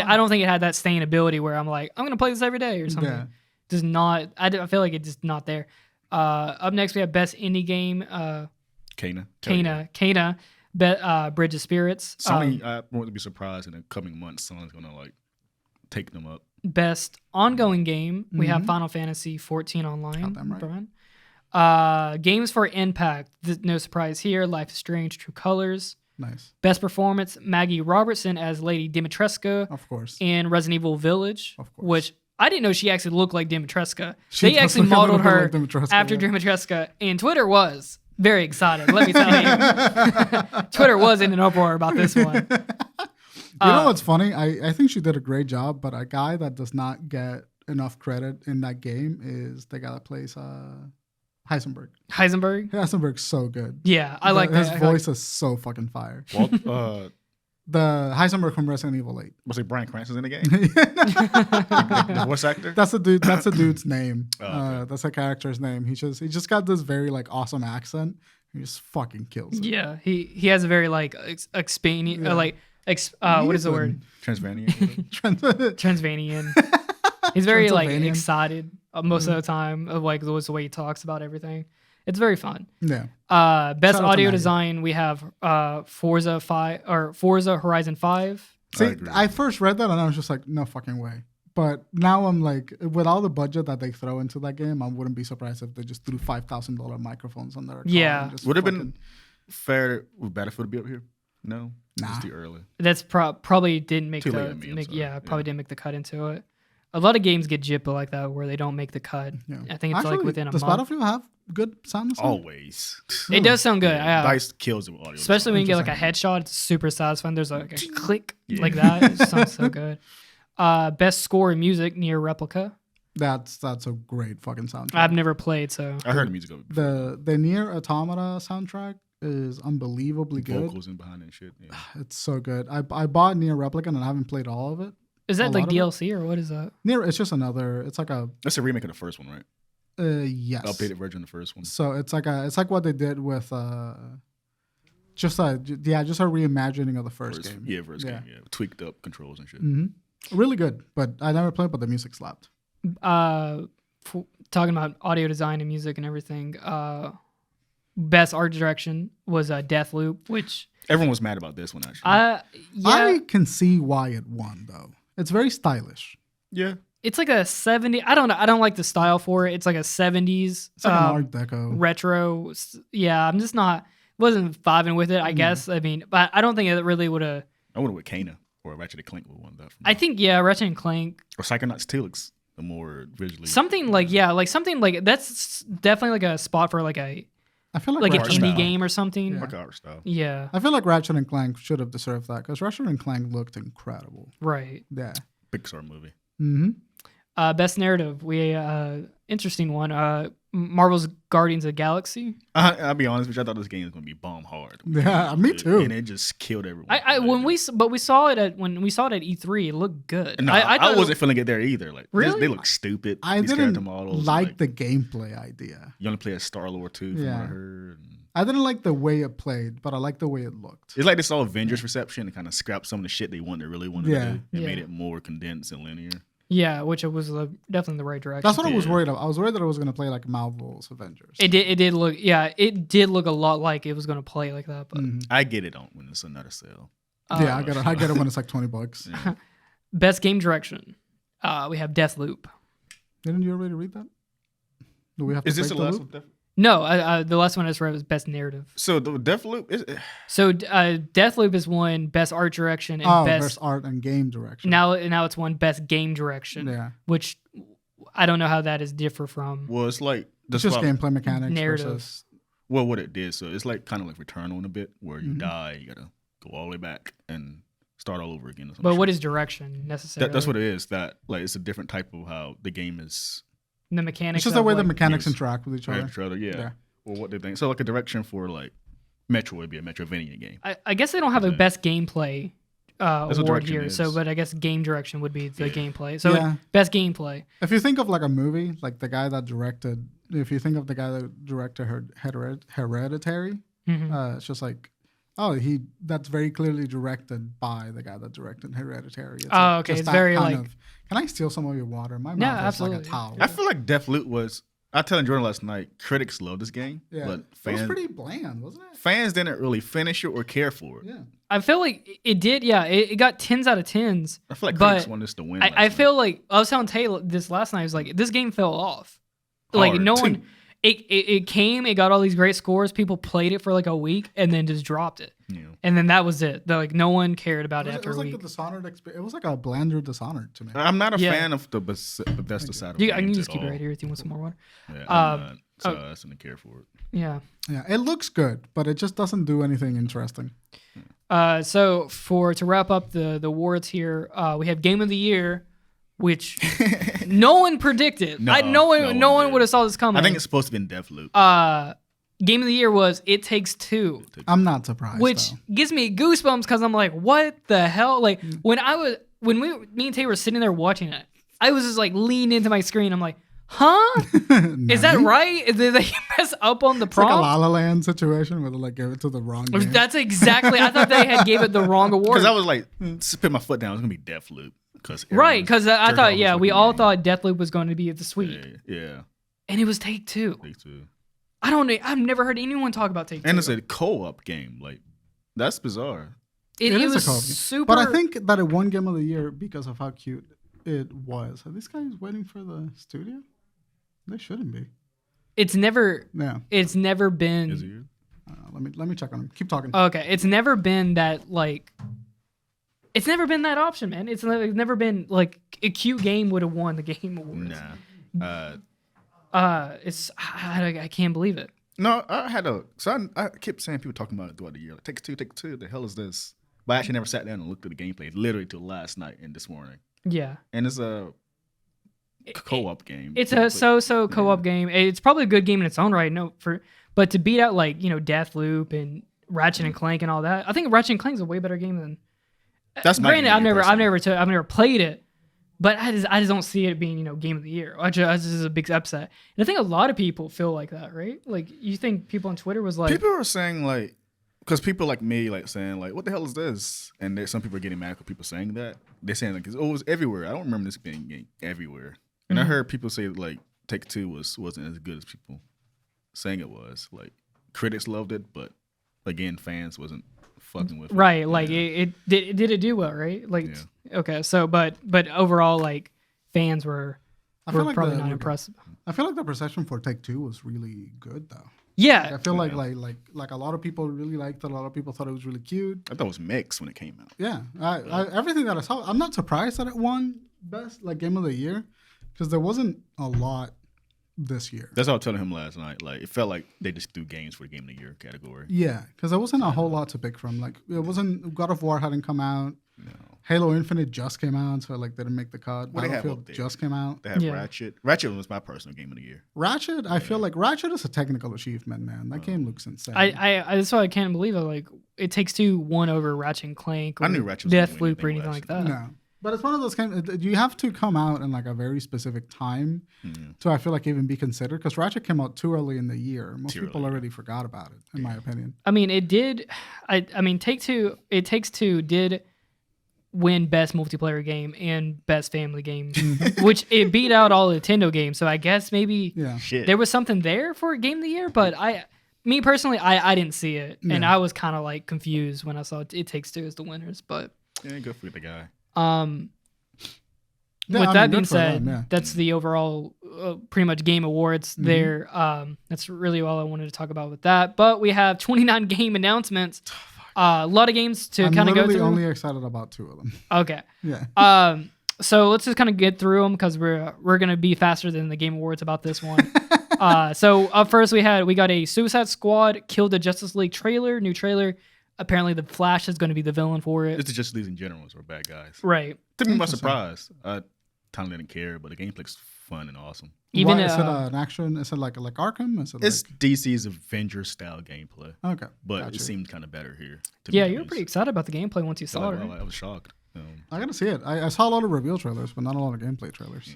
I don't think it had that sustainability where I'm like, I'm going to play this every day or something. Yeah. Does not, I feel like it's just not there. Up next, we have Best Indie Game. Kena. Bridge of Spirits. Sony, I won't be surprised in the coming months. Someone's gonna like take them up. Best ongoing game. We have Final Fantasy 14 online. Right. Games for Impact. No surprise here. Life is Strange. True Colors. Nice. Best performance. Maggie Robertson as Lady Dimitrescu. Of course. In Resident Evil Village. Of course. Which I didn't know she actually looked like Dimitrescu. They actually modeled her after Dimitrescu, and Twitter was very excited, let me tell you. Twitter was in an uproar about this one. You know what's funny? I think she did a great job, but a guy that does not get enough credit in that game is the guy that plays Heisenberg. Heisenberg's so good. Yeah, I like that. His voice is so fucking fire. The Heisenberg from Resident Evil 8. Was it Bryan Cranston's in the game? the voice actor? That's the dude's name. Okay. That's the character's name. He just got this very like awesome accent. He just fucking kills it. Yeah, he has a very like Expanian what is the word? Transvanian. Transvanian. He's very like excited most of the time of like the way he talks about everything. It's very fun. Yeah. Best audio design, we have Forza Horizon 5. See, I first read that and I was just like, no fucking way. But now I'm like, with all the budget that they throw into that game, I wouldn't be surprised if they just threw $5,000 microphones on their car. Yeah. Would have been fair with Battlefield to be up here? No? Nah. It's too early. That's probably didn't make too probably didn't make the cut into it. A lot of games get JIPA like that where they don't make the cut. Yeah. I think it's like within a month. Does Battlefield have good sound? Always. It does sound good. Yeah. DICE kills it with audio. Especially when you get like a headshot, it's super satisfying. There's like a click like that. It sounds so good. Best score in music, Nier Replica. That's a great fucking soundtrack. I've never played, so I heard the music of it. The Nier Automata soundtrack is unbelievably good. Vocals in behind it and shit. Yeah. It's so good. I bought Nier Replica and I haven't played all of it. Is that like DLC or what is that? Nier, it's just another. It's like a. That's a remake of the first one, right? Yes. Updated version of the first one. So it's like what they did with just a reimagining of the first game. Yeah, first game. Yeah, tweaked up controls and shit. Mm-hmm. Really good, but I never played. But the music slapped. Talking about audio design and music and everything. Best art direction was Deathloop, which everyone was mad about this one actually. I can see why it won though. It's very stylish. Yeah. It's like a 70s. I don't like the style for it. It's like a 70s. It's like an Art Deco. Retro. Yeah, I'm just wasn't vibing with it, I guess. I mean, but I don't think it really would have. I would have with Kana or Ratchet & Clank would have won that. I think, yeah, Ratchet & Clank. Or Psychonauts 2 looks the more visually. Something like that's definitely like a spot for like a. I feel like an indie style. game or something. Like art style. Yeah. I feel like Ratchet & Clank should have deserved that because Ratchet & Clank looked incredible. Right. Yeah. Pixar movie. Mm-hmm. Best narrative. Interesting one. Marvel's Guardians of the Galaxy. I'll be honest with you. I thought this game was gonna be bomb hard. Yeah, me too. And it just killed everyone. We saw it at E3. It looked good. No, I wasn't feeling it there either. Like really, they look stupid. I these didn't character models, like the gameplay idea. You only play as Star-Lord too, from what I heard. I didn't like the way it played, but I liked the way it looked. It's like they saw Avengers reception and kind of scrapped some of the shit they really wanted to do and made it more condensed and linear. Yeah, which it was definitely the right direction. That's what I was worried about. I was worried that it was going to play like Marvel's Avengers. It did look. Yeah, it did look a lot like it was going to play like that. But I get it when it's another sale. Yeah, I get it when it's like $20. Yeah. Best game direction. We have Deathloop. Didn't you already read that? Do we have? Is this the last one? No, the last one I just read was best narrative. So the Deathloop is. So Deathloop is one best art direction and best art and game direction. Now it's one best game direction. Yeah, which I don't know how that is differ from. Well, it's like it's just gameplay mechanics narrative. Versus. Well, what it did, so it's like kind of like Returnal in a bit, where you die, you gotta go all the way back and start all over again. But what is direction necessarily? That's what it is. That like it's a different type of how the game is. The mechanics. It's just the way the mechanics interact with each other. Yeah. Or what they think. So like a direction for like Metro would be a Metroidvania game. I guess they don't have a best gameplay award here. So, but I guess game direction would be the gameplay. So best gameplay. If you think of like a movie, like the guy that directed Hereditary, it's just like, that's very clearly directed by the guy that directed Hereditary. It's okay. It's very like. Can I steal some of your water? My mouth is like a towel. I feel like Deathloop was. I was telling Jordan last night, critics love this game, but fans. It was pretty bland, wasn't it? Fans didn't really finish it or care for it. Yeah. I feel like it did. Yeah, it got 10s out of 10s. I feel like critics wanted us to win. I feel like I was telling Taylor this last night. I was like, this game fell off. Like no one. It came. It got all these great scores. People played it for like a week and then just dropped it. Yeah. And then that was it. Like no one cared about it after a week. It was like the Dishonored experience. It was like a blander Dishonored to me. I'm not a fan of the Bethesda side of games. I can just keep it right here if you want some more water. Yeah, I'm not, so I just didn't care for it. Yeah. Yeah, it looks good, but it just doesn't do anything interesting. So to wrap up the awards here, we have Game of the Year, which no one predicted. No one would have saw this coming. I think it's supposed to be in Deathloop. Game of the Year was It Takes Two. I'm not surprised. Which gives me goosebumps because I'm like, what the hell? Like me and Tay were sitting there watching it, I was just like leaning into my screen. I'm like, huh? Is that right? Did they mess up on the prompt? It's like a La La Land situation where they like gave it to the wrong game. That's exactly. I thought they had gave it the wrong award. Because I was like, put my foot down. It's gonna be Deathloop. Because I thought, we all thought Deathloop was going to be the sweep. Yeah. And it was Take Two. Take Two. I don't know. I've never heard anyone talk about Take Two. And it's a co-op game. Like, that's bizarre. It is a co-op game. Super. But I think that it won Game of the Year because of how cute it was. Are these guys waiting for the studio? They shouldn't be. It's never. Yeah. It's never been. Is it? Let me check on them. Keep talking. Okay. It's never been that like It's never been that option, man. It's never been like a cute game would have won the Game Awards. Nah. I can't believe it. No, I kept saying people talking about it throughout the year. Like, Take Two, the hell is this? But I actually never sat down and looked at the gameplay literally till last night and this morning. Yeah. And it's a co-op game. It's a so co-op game. It's probably a good game in its own right. But to beat out like, Deathloop and Ratchet and Clank and all that, I think Ratchet and Clank is a way better game than. That's granted. I've never played it, but I just don't see it being game of the year. Which is a big upset. And I think a lot of people feel like that, right? Like you think people on Twitter was like people are saying like. Because people like me like saying like, what the hell is this? And some people are getting mad for people saying that. They're saying like, it was everywhere. I don't remember this being everywhere. And I heard people say like Take Two wasn't as good as people saying it was. Like critics loved it, but again, fans wasn't fucking with it. Right. Like it did it do well, right? Like okay, so but overall like fans were probably not impressed. I feel like the perception for Take Two was really good though. Yeah, I feel like a lot of people really liked it. A lot of people thought it was really cute. I thought it was mixed when it came out. Yeah, everything that I saw, I'm not surprised that it won best game of the year because there wasn't a lot this year. That's what I was telling him last night. Like it felt like they just threw games for the game of the year category. Yeah, because there wasn't a whole lot to pick from. Like it wasn't God of War hadn't come out. No. Halo Infinite just came out, so like they didn't make the cut. Battlefield just came out. They have Ratchet. Ratchet was my personal game of the year. Ratchet, I feel like Ratchet is a technical achievement, man. That game looks insane. I that's why I can't believe it. Like It Takes Two won over Ratchet and Clank or I knew Ratchet Deathloop or anything like that. No. But it's one of those games, you have to come out in like a very specific time to, I feel like, even be considered. Because Ratchet came out too early in the year. Most people already forgot about it, in my opinion. I mean, it did. I mean, It Takes Two did win Best Multiplayer Game and Best Family Game, which it beat out all the Nintendo games. So I guess maybe there was something there for Game of the Year. But me personally, I didn't see it. And I was kind of like confused when I saw It Takes Two as the winners. But yeah, good for the guy. With that being said, that's the overall pretty much game awards there. That's really all I wanted to talk about with that. But we have 29 game announcements. A lot of games to kind of go through. I'm only excited about 2 of them. Okay. Yeah. So let's just kind of get through them because we're gonna be faster than the Game Awards about this one. So up first we got a Suicide Squad Kill the Justice League new trailer. Apparently the Flash is going to be the villain for it. It's the Justice League in general are bad guys. Right. Took me by surprise. I kind of didn't care, but the gameplay's fun and awesome. Even is it an action? Is it like Arkham? It's DC's Avengers style gameplay. Okay, but it seemed kind of better here. Yeah, you were pretty excited about the gameplay once you saw it. Right? I was shocked. I gotta see it. I saw a lot of reveal trailers, but not a lot of gameplay trailers.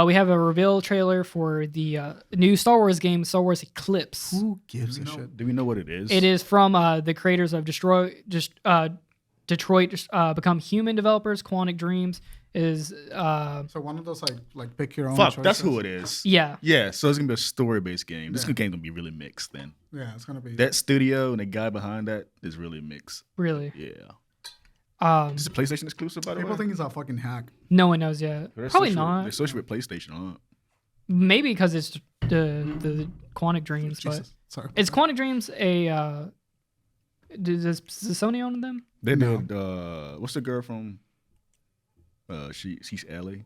We have a reveal trailer for the new Star Wars game, Star Wars Eclipse. Who gives a shit? Do we know what it is? It is from the creators of Detroit Become Human developers. Quantic Dreams is so one of those like pick your own. Fuck, choices. that's who it is. Yeah. So it's gonna be a story-based game. This game gonna be really mixed then. Yeah, it's gonna be that studio and the guy behind that is really mixed. Really? Yeah. Is it PlayStation exclusive, by the way? People think it's a fucking hack. No one knows yet. Probably not. They're associated with PlayStation, huh? Maybe because it's the Quantic Dreams. But sorry. Is Quantic Dreams a... does Sony own them? They did... what's the girl from... she's Ellie.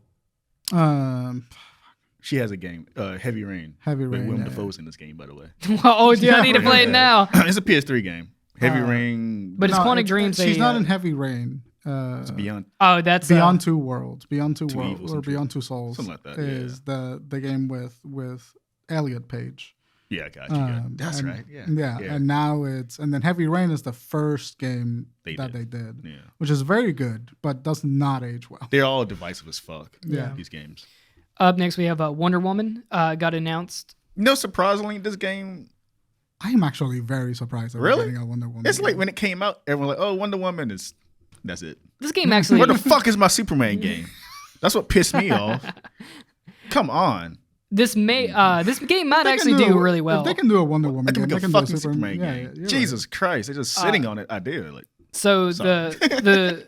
She has a game, Heavy Rain. Willem Dafoe's in this game, by the way. Oh, dude, I need to play it now. It's a PS3 game. Heavy Rain. But it's Quantic Dreams. She's not in Heavy Rain. It's Beyond. Oh, that's Beyond Two Worlds. Beyond Two Worlds or Beyond Two Souls. Something like that. Is the game with Elliot Page. Yeah, gotcha. That's right. Yeah. And now and then Heavy Rain is the first game they did. Yeah. Which is very good, but does not age well. They're all divisive as fuck. Yeah. These games. Up next, we have Wonder Woman. Got announced. Surprisingly, this game. I am actually very surprised that we're getting a Wonder Woman. It's like when it came out, everyone was like, "Oh, Wonder Woman is." That's it. This game actually. Where the fuck is my Superman game? That's what pissed me off. Come on. This game might actually do really well. If they can do a Wonder Woman game, they can make a fucking Superman game. Jesus Christ, they're just sitting on it. I do. Like So the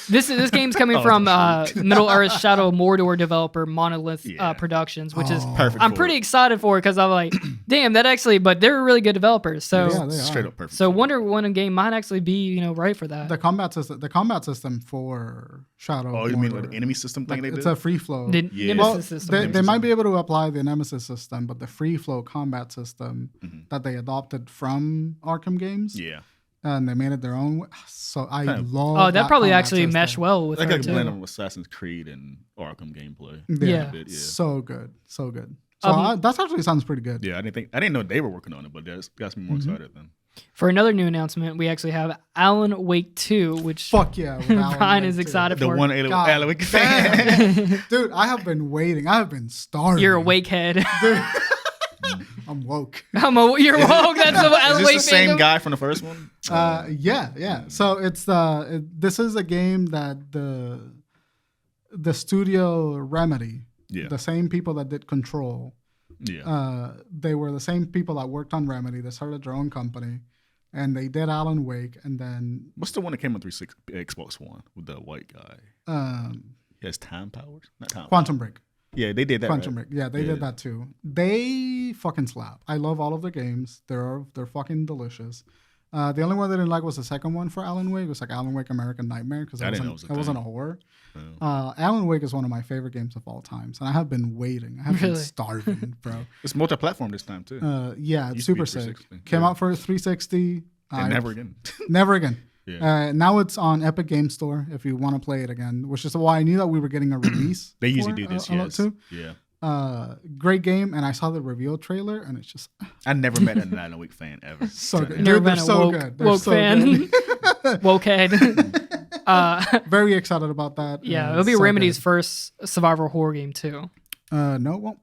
this game's coming from that's Middle Earth Shadow of Mordor developer Monolith Productions, which is perfect. I'm pretty excited for because I'm like, damn, that actually, but they're really good developers. So Yeah, they straight are. up perfect. so Wonder Woman game might actually be right for that. The combat system for Shadow. Oh, of you mean Mordor, like the enemy system thing like, they it's did? a free flow. The Yeah. Nemesis system. They might be able to apply the Nemesis system, but the free flow combat system Mm-hmm. that they adopted from Arkham games, Yeah. and they made it their own. So I Kind of- love. Oh, that probably combat actually system. meshed well with Like her a blend too. of Assassin's Creed and Arkham gameplay. Yeah. A bit, yeah. So good, so good. So that actually sounds pretty good. Yeah, I didn't know they were working on it, but that got me more excited then. For another new announcement, we actually have Alan Wake 2, which Fuck yeah, with Alan Brian Wake is too. excited The for. one God Alec fan. Dude, I have been waiting. I have been starving. You're a Wakehead. I'm woke. You're woke. That's the Is Alan this Wake the same fandom? guy from the first one? Yeah. So it's this is a game that the studio Remedy, Yeah. the same people that did Control, Yeah. they were the same people that worked on Remedy. They started their own company, and they did Alan Wake, and then What's the one that came on 360 Xbox One with the white guy? He has time powers? Not time. Quantum Break. Yeah, they did that. Quantum right? Break. Yeah, they did that too. They fucking slap. I love all of their games. They're fucking delicious. The only one that I didn't like was the second one for Alan Wake. It was like Alan Wake American Nightmare because I it didn't know wasn't, it was a it wasn't a thing. horror. Oh. Alan Wake is one of my favorite games of all time, and I have been waiting. I have been Really? starving, bro. It's multi-platform this time too. Yeah, it's Used to be super sick. 360. Came Yeah. out for 360. and never again. Never again. Yeah. Now it's on Epic Game Store if you want to play it again, which is why I knew that we were getting a release. They usually for do this, a lot yes. too. Yeah. Great game, and I saw the reveal trailer, and it's just I never met an Alan Wake fan ever. so good. Never Dude, they're been a so woke, good. They're woke so fan. good. Wokehead. Very excited about that. Yeah, it'll be so Remedy's good. first survival horror game too. No, it won't.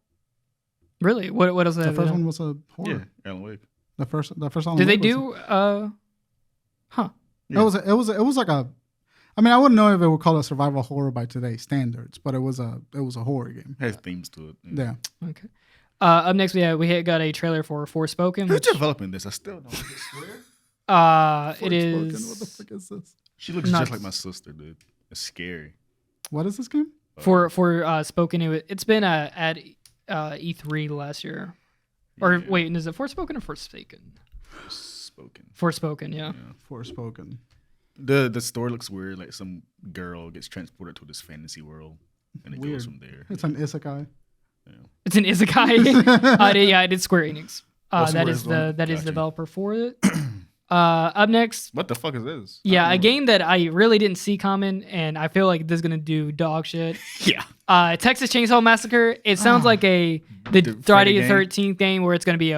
Really? What else? The first one was a horror. Yeah, Alan Wake. The first one. Did they do? Huh. Yeah. It was like a. I mean, I wouldn't know if it would call it a survival horror by today's standards, but it was a horror game. Has themes to it. Yeah. Okay. Up next, we got a trailer for Forspoken. Who's Which, developing this? I still don't swear. it is What the fuck is this? She looks Nuts. just like my sister, dude. It's scary. What is this game? for Spoken. It's been at E3 last year. Or Yeah. wait, is it Forspoken or Forsaken? Spoken. Forspoken, yeah. Forspoken. The story looks weird. Like some girl gets transported to this fantasy world, and it Weird. goes from there. It's an isekai. It's an isekai. I did Square Enix. Square That is is one. that is Gotcha. developer for it. Up next, What the fuck is this? yeah, a game that I really didn't see coming, and I feel like this is gonna do dog shit. Yeah. Texas Chainsaw Massacre. It sounds like the Freddy Friday the game? 13th game where it's gonna be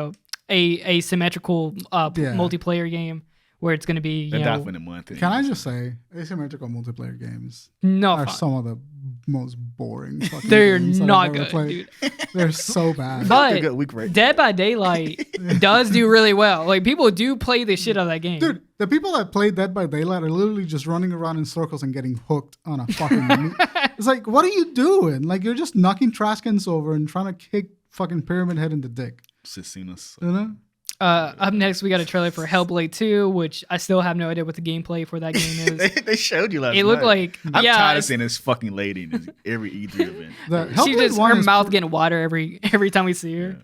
a symmetrical multiplayer game where it's gonna be They're definitely a month. Can I just say, asymmetrical multiplayer games no are fun. some of the most boring fucking They're games that not I've ever good, played. dude. They're so bad. But good week right Dead by Daylight does do really well. Like people do play the shit out of that game. Dude, the people that play Dead by Daylight are literally just running around in circles and getting hooked on a fucking. It's like, what are you doing? Like, you're just knocking trash cans over and trying to kick fucking Pyramid Head in the dick. Sicinas. You know? Up next, we got a trailer for Hellblade 2, which I still have no idea what the gameplay for that game is. they showed you last It looked night. like I'm yeah, tired of it's- seeing this fucking lady in every E3 event. The she Hellblade just 1 her is mouth getting wider every time we see her.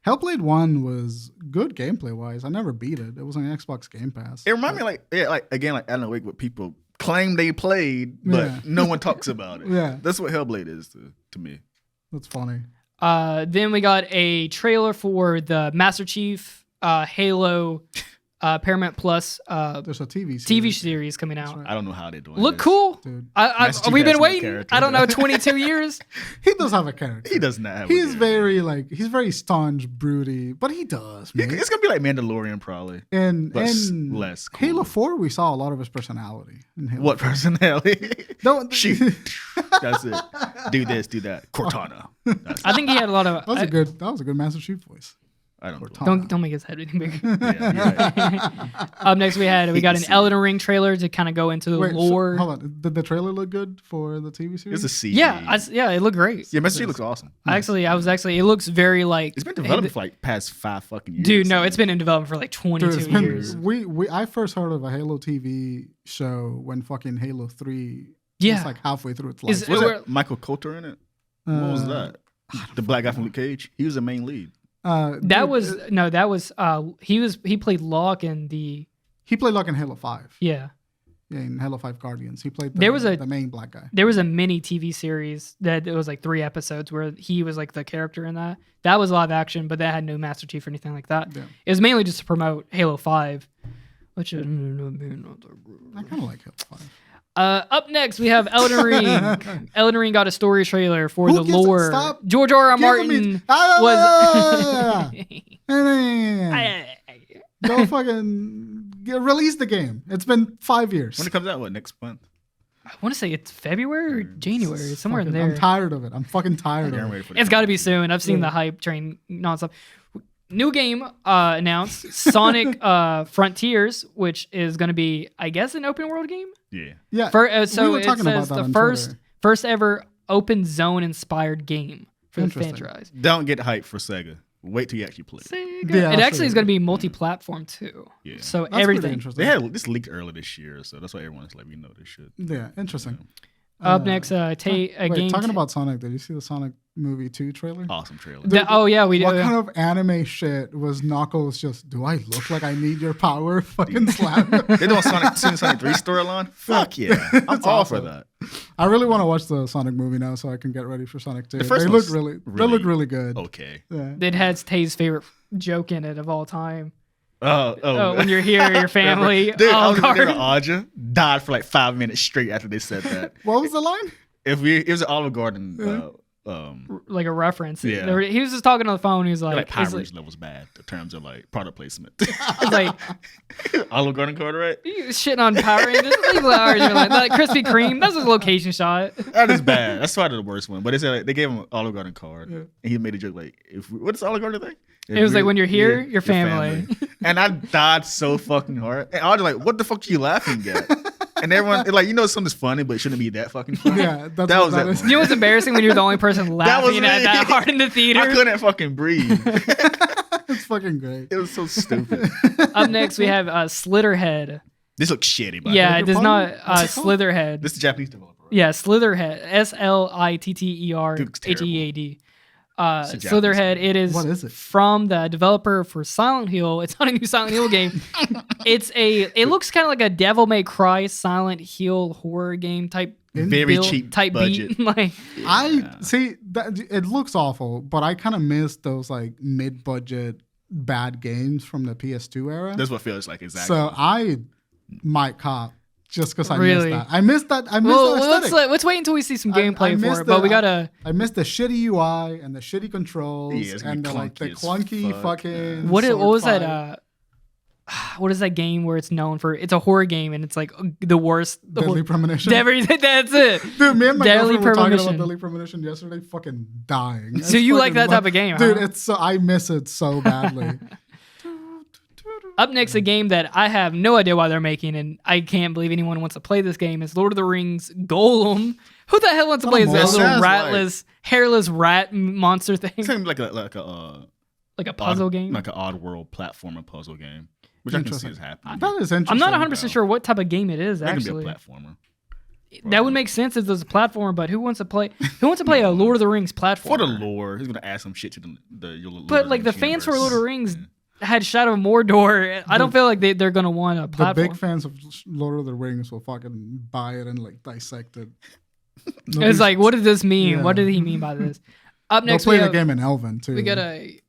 Hellblade 1 was good gameplay wise. I never beat it. It was on Xbox Game Pass. It reminded me like Alan Wake, what people claim they played, but Yeah. no one talks about it. Yeah. That's what Hellblade is to me. That's funny. Then we got a trailer for the Master Chief Halo Paramount Plus There's a TV series. TV series coming out. right. I don't know how they're doing Look this. cool. Dude. Master Chief We've been has no waiting. character. I don't know, 22 years. He does have a character. He does not have a He's character. he's very staunch, broody, but he does, man. It's gonna be like Mandalorian probably. And but in less cool. Halo 4, we saw a lot of his personality. In Halo What 4. personality? Don't Shoot. That's it. Do this, do that. Cortana. That's I think he had a lot of. That was a good Master Chief voice. I don't. Don't make his head anything bigger. Yeah, you're right. Up next, we got an Elden Ring trailer to kind of go into the lore. So, hold on, did the trailer look good for the TV series? It's a CG. Yeah, it looked great. Yeah, Massacre looks awesome. It looks very like. It's been developed for like past 5 fucking years. Dude, no, it's been in development for like 22 years. I first heard of a Halo TV show when fucking Halo 3 was like halfway through its life. Was it Michael Coulter in it? What was that? The black guy from Luke Cage? He was the main lead. He played Locke in the. He played Locke in Halo 5. Yeah. Yeah, in Halo 5 Guardians. He played the main black guy. There was a mini TV series that it was like 3 episodes where he was like the character in that. That was live action, but that had no Master Chief or anything like that. Yeah. It was mainly just to promote Halo 5, which is. I kind of like Halo 5. Up next, we have Elden Ring. Elden Ring got a story trailer for the lore. George R. R. Martin was. Don't fucking release the game. It's been 5 years. When it comes out, what, next month? I want to say it's February or January, somewhere in there. I'm tired of it. I'm fucking tired of it. It's got to be soon. I've seen the hype train nonstop. New game announced, Sonic Frontiers, which is going to be, I guess, an open world game. Yeah. So we were talking about the first ever open zone inspired game for the franchise. Don't get hyped for Sega. Wait till you actually play it. Yeah, it actually is going to be multi-platform too. Yeah. So that's everything. They had this leaked earlier this year, so that's why everyone's like, we know this shit. Yeah, interesting. Up next, a game. Talking about Sonic, did you see the Sonic movie 2 trailer? Awesome trailer. We did. What kind of anime shit was Knuckles just, do I look like I need your power? Fucking slap. They doing Sonic 2 and Sonic 3 storyline? Fuck yeah. I'm all for that. I really want to watch the Sonic movie now so I can get ready for Sonic 2. They look really good. Okay. Yeah. It has Tay's favorite joke in it of all time. Oh, when you're here, your family. Dude, I was looking at Audra, died for like 5 minutes straight after they said that. What was the line? It was an Olive Garden, like a reference. Yeah. He was just talking on the phone. He was like Power Rangers level's bad in terms of like product placement. It's like Olive Garden card, right? You shitting on Power Rangers? Leave like Krispy Kreme. That's his location shot. That is bad. That's probably the worst one. But they gave him an Olive Garden card, and he made a joke like, "What's the Olive Garden thing?" It was like, when you're here, your family. And I died so fucking hard. And I was like, what the fuck are you laughing at? And everyone, something's funny, but it shouldn't be that fucking funny. Yeah, that was You know what's embarrassing when you're the only person laughing at that hard in the theater? I couldn't fucking breathe. It's fucking great. It was so stupid. Up next, we have Slitherhead. This looks shitty, by it does not. Slitherhead. This is a Japanese developer. Right? Yeah, Slitherhead. Slitterhead. Slitherhead. It is. What is it? From the developer for Silent Hill. It's not a new Silent Hill game. It looks kind of like a Devil May Cry Silent Hill horror game type. Very cheap type budget. Beat. See that it looks awful, but I kind of miss those like mid-budget bad games from the PS2 era. That's what it feels like exactly. So I might cop. Just because I missed that. I missed that. Let's wait until we see some gameplay for it. But we gotta. I missed the shitty UI and the shitty controls and the clunky fucking. What was that? What is that game where it's known for? It's a horror game and it's like the worst. Deadly Premonition. That's it. Dude, me and my girlfriend were talking about Deadly Premonition yesterday. Fucking dying. So you like that type of game, dude? Huh? I miss it so badly. Up next, a game that I have no idea why they're making, and I can't believe anyone wants to play this game, is Lord of the Rings Golem. Who the hell wants to play this little ratless, hairless rat monster thing? It seems like a puzzle game? Like an odd world platformer puzzle game, which I can see is happening. That is interesting. I'm not 100% sure what type of game it is, actually. It can be a platformer. That would make sense if there's a platformer, but who wants to play a Lord of the Rings platformer? For the lore, he's going to add some shit to the But like the fans for Lord of the Rings... had Shadow of Mordor. I don't feel like they're gonna want a platform. The big fans of Lord of the Rings will fucking buy it and like dissect it. It's like, what does this mean? Yeah. What did he mean by this? Up next, we play the game in Elven too. We got a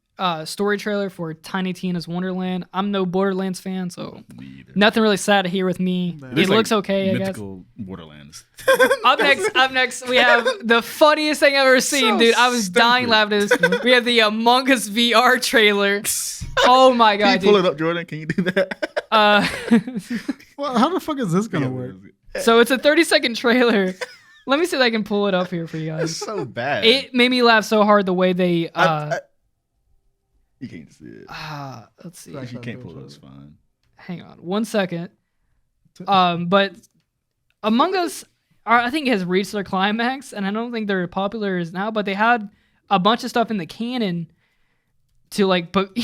story trailer for Tiny Tina's Wonderland. I'm no Borderlands fan, so nothing really sad here with me. It looks okay, I guess. Mythical Borderlands. Up next, we have the funniest thing I've ever seen, dude. I was dying laughing at this. We have the Among Us VR trailer. Oh my god! Can you pull it up, Jordan? Can you do that? Well, how the fuck is this gonna work? So it's a 30-second trailer. Let me see if I can pull it up here for you guys. It's so bad. It made me laugh so hard the way they. You can't see it. Let's see. Right. If you can't pull it, it's fine. Hang on 1 second. But Among Us, I think has reached their climax, and I don't think they're popular as now. But they had a bunch of stuff in the canon to like, but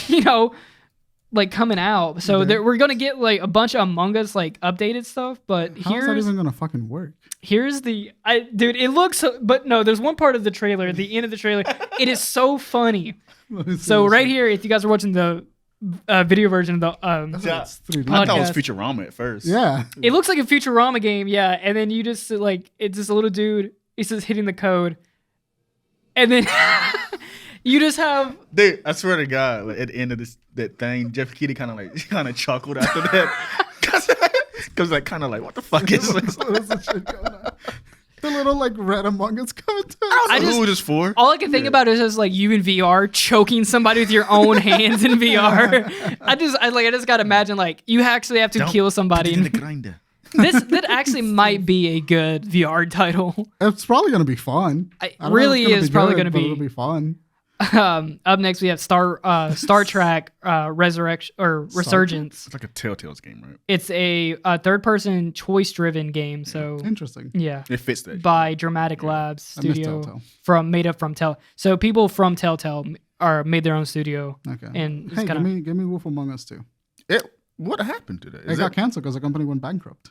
like coming out. So we're gonna get like a bunch of Among Us like updated stuff. But How's that even gonna fucking work? Here's dude. It looks, but no. There's one part of the trailer, at the end of the trailer. It is so funny. So right here, if you guys are watching the video version of the It's 3D. I thought it was podcast. Futurama at first. Yeah. It looks like a Futurama game, yeah. And then you just like it's just a little dude. He's just hitting the code, and then you just have. Dude, I swear to God, like, at the end of that thing, Jeff Keighley kind of chuckled after that, because like kind of like, what the fuck is this? What's the shit going on? The little like red Among Us coming to I just, who was this for? All I can think about is just like you in VR choking somebody with your own hands in VR. I just gotta imagine like you actually have to kill somebody. Put it in the grinder. That actually might be a good VR title. It's probably gonna be fun. It I don't know if really it's gonna is be probably good, gonna but be. It'll be fun. Up next we have Star Trek Resurrection or Resurgence. It's like a Telltale's game, right? It's a third-person choice-driven game. So Interesting. yeah, It fits that. by Dramatic Labs I miss studio Telltale. made up from Telltale. So people from Telltale made their own studio. Okay. And it's hey, kinda, give me Wolf Among Us too. What happened to that? It got canceled because the company went bankrupt.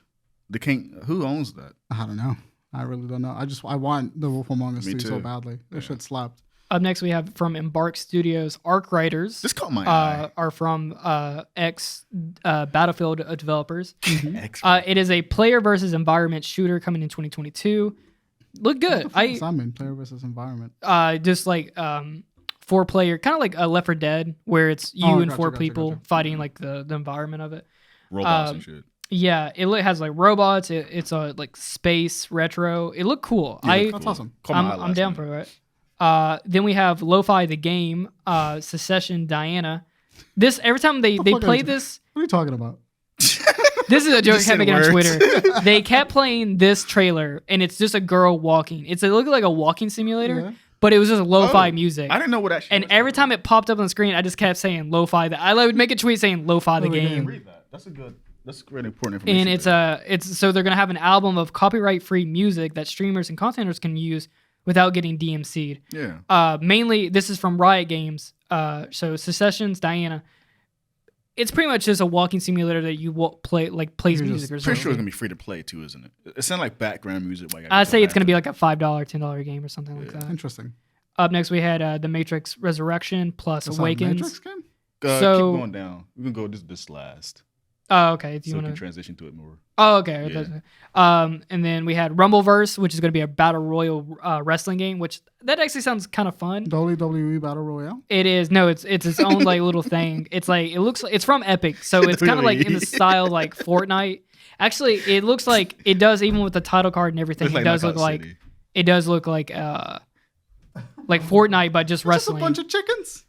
Who owns that? I don't know. I really don't know. I want the Wolf Among Us Me 2 so too. badly. That shit slapped. Up next, we have from Embark Studios, Arc Writers. This caught my eye. Are from ex Battlefield developers. Excellent. It is a player versus environment shooter coming in 2022. Look good. Player versus environment. Just like 4-player, kind of like a Left 4 Dead, where it's you and gotcha, 4 gotcha, people gotcha. fighting like the environment of it. Robots and shit. Yeah, it has like robots. It's a like space retro. It looked cool. Yeah, That's awesome. Caught my eye I'm last down night. for it. Then we have Lo-Fi the game, Secession Diana. This every time they fuck play is- this. What are you talking about? This is a joke I Just kept said making on words. Twitter. They kept playing this trailer, and it's just a girl walking. It looked like a walking simulator, Yeah. but it was just lo-fi music. I didn't know what that shit And was. every time it popped up on the screen, I just kept saying lo-fi. I would make a tweet saying lo-fi the Oh, yeah. game. Read that. That's really important information. And it's so they're gonna have an album of copyright-free music that streamers and contenters can use without getting DMC'd. Yeah. Mainly, this is from Riot Games. So Secession's Diana. It's pretty much just a walking simulator that you plays music or Pretty something. sure it's gonna be free to play too, isn't it? It sounds like background music. I'd say it's gonna be like a $5, $10 game or something like that. Interesting. Up next, we had The Matrix Resurrection plus That's not a Awakens. Matrix game? so- keep going down. We can go this last, Oh, okay. Do so you we can want to? transition to it more. Oh, okay. Yeah. And then we had Rumbleverse, which is going to be a battle royal wrestling game, which that actually sounds kind of fun. WWE Battle Royale? It is. No, it's its own like little thing. It's like it looks like it's from Epic, so it's kind of like in the style like Fortnite. Actually, it looks like it does even with the title card and everything. It's It does look Knockout like City. it does look like Fortnite, but just Just a wrestling. bunch of chickens?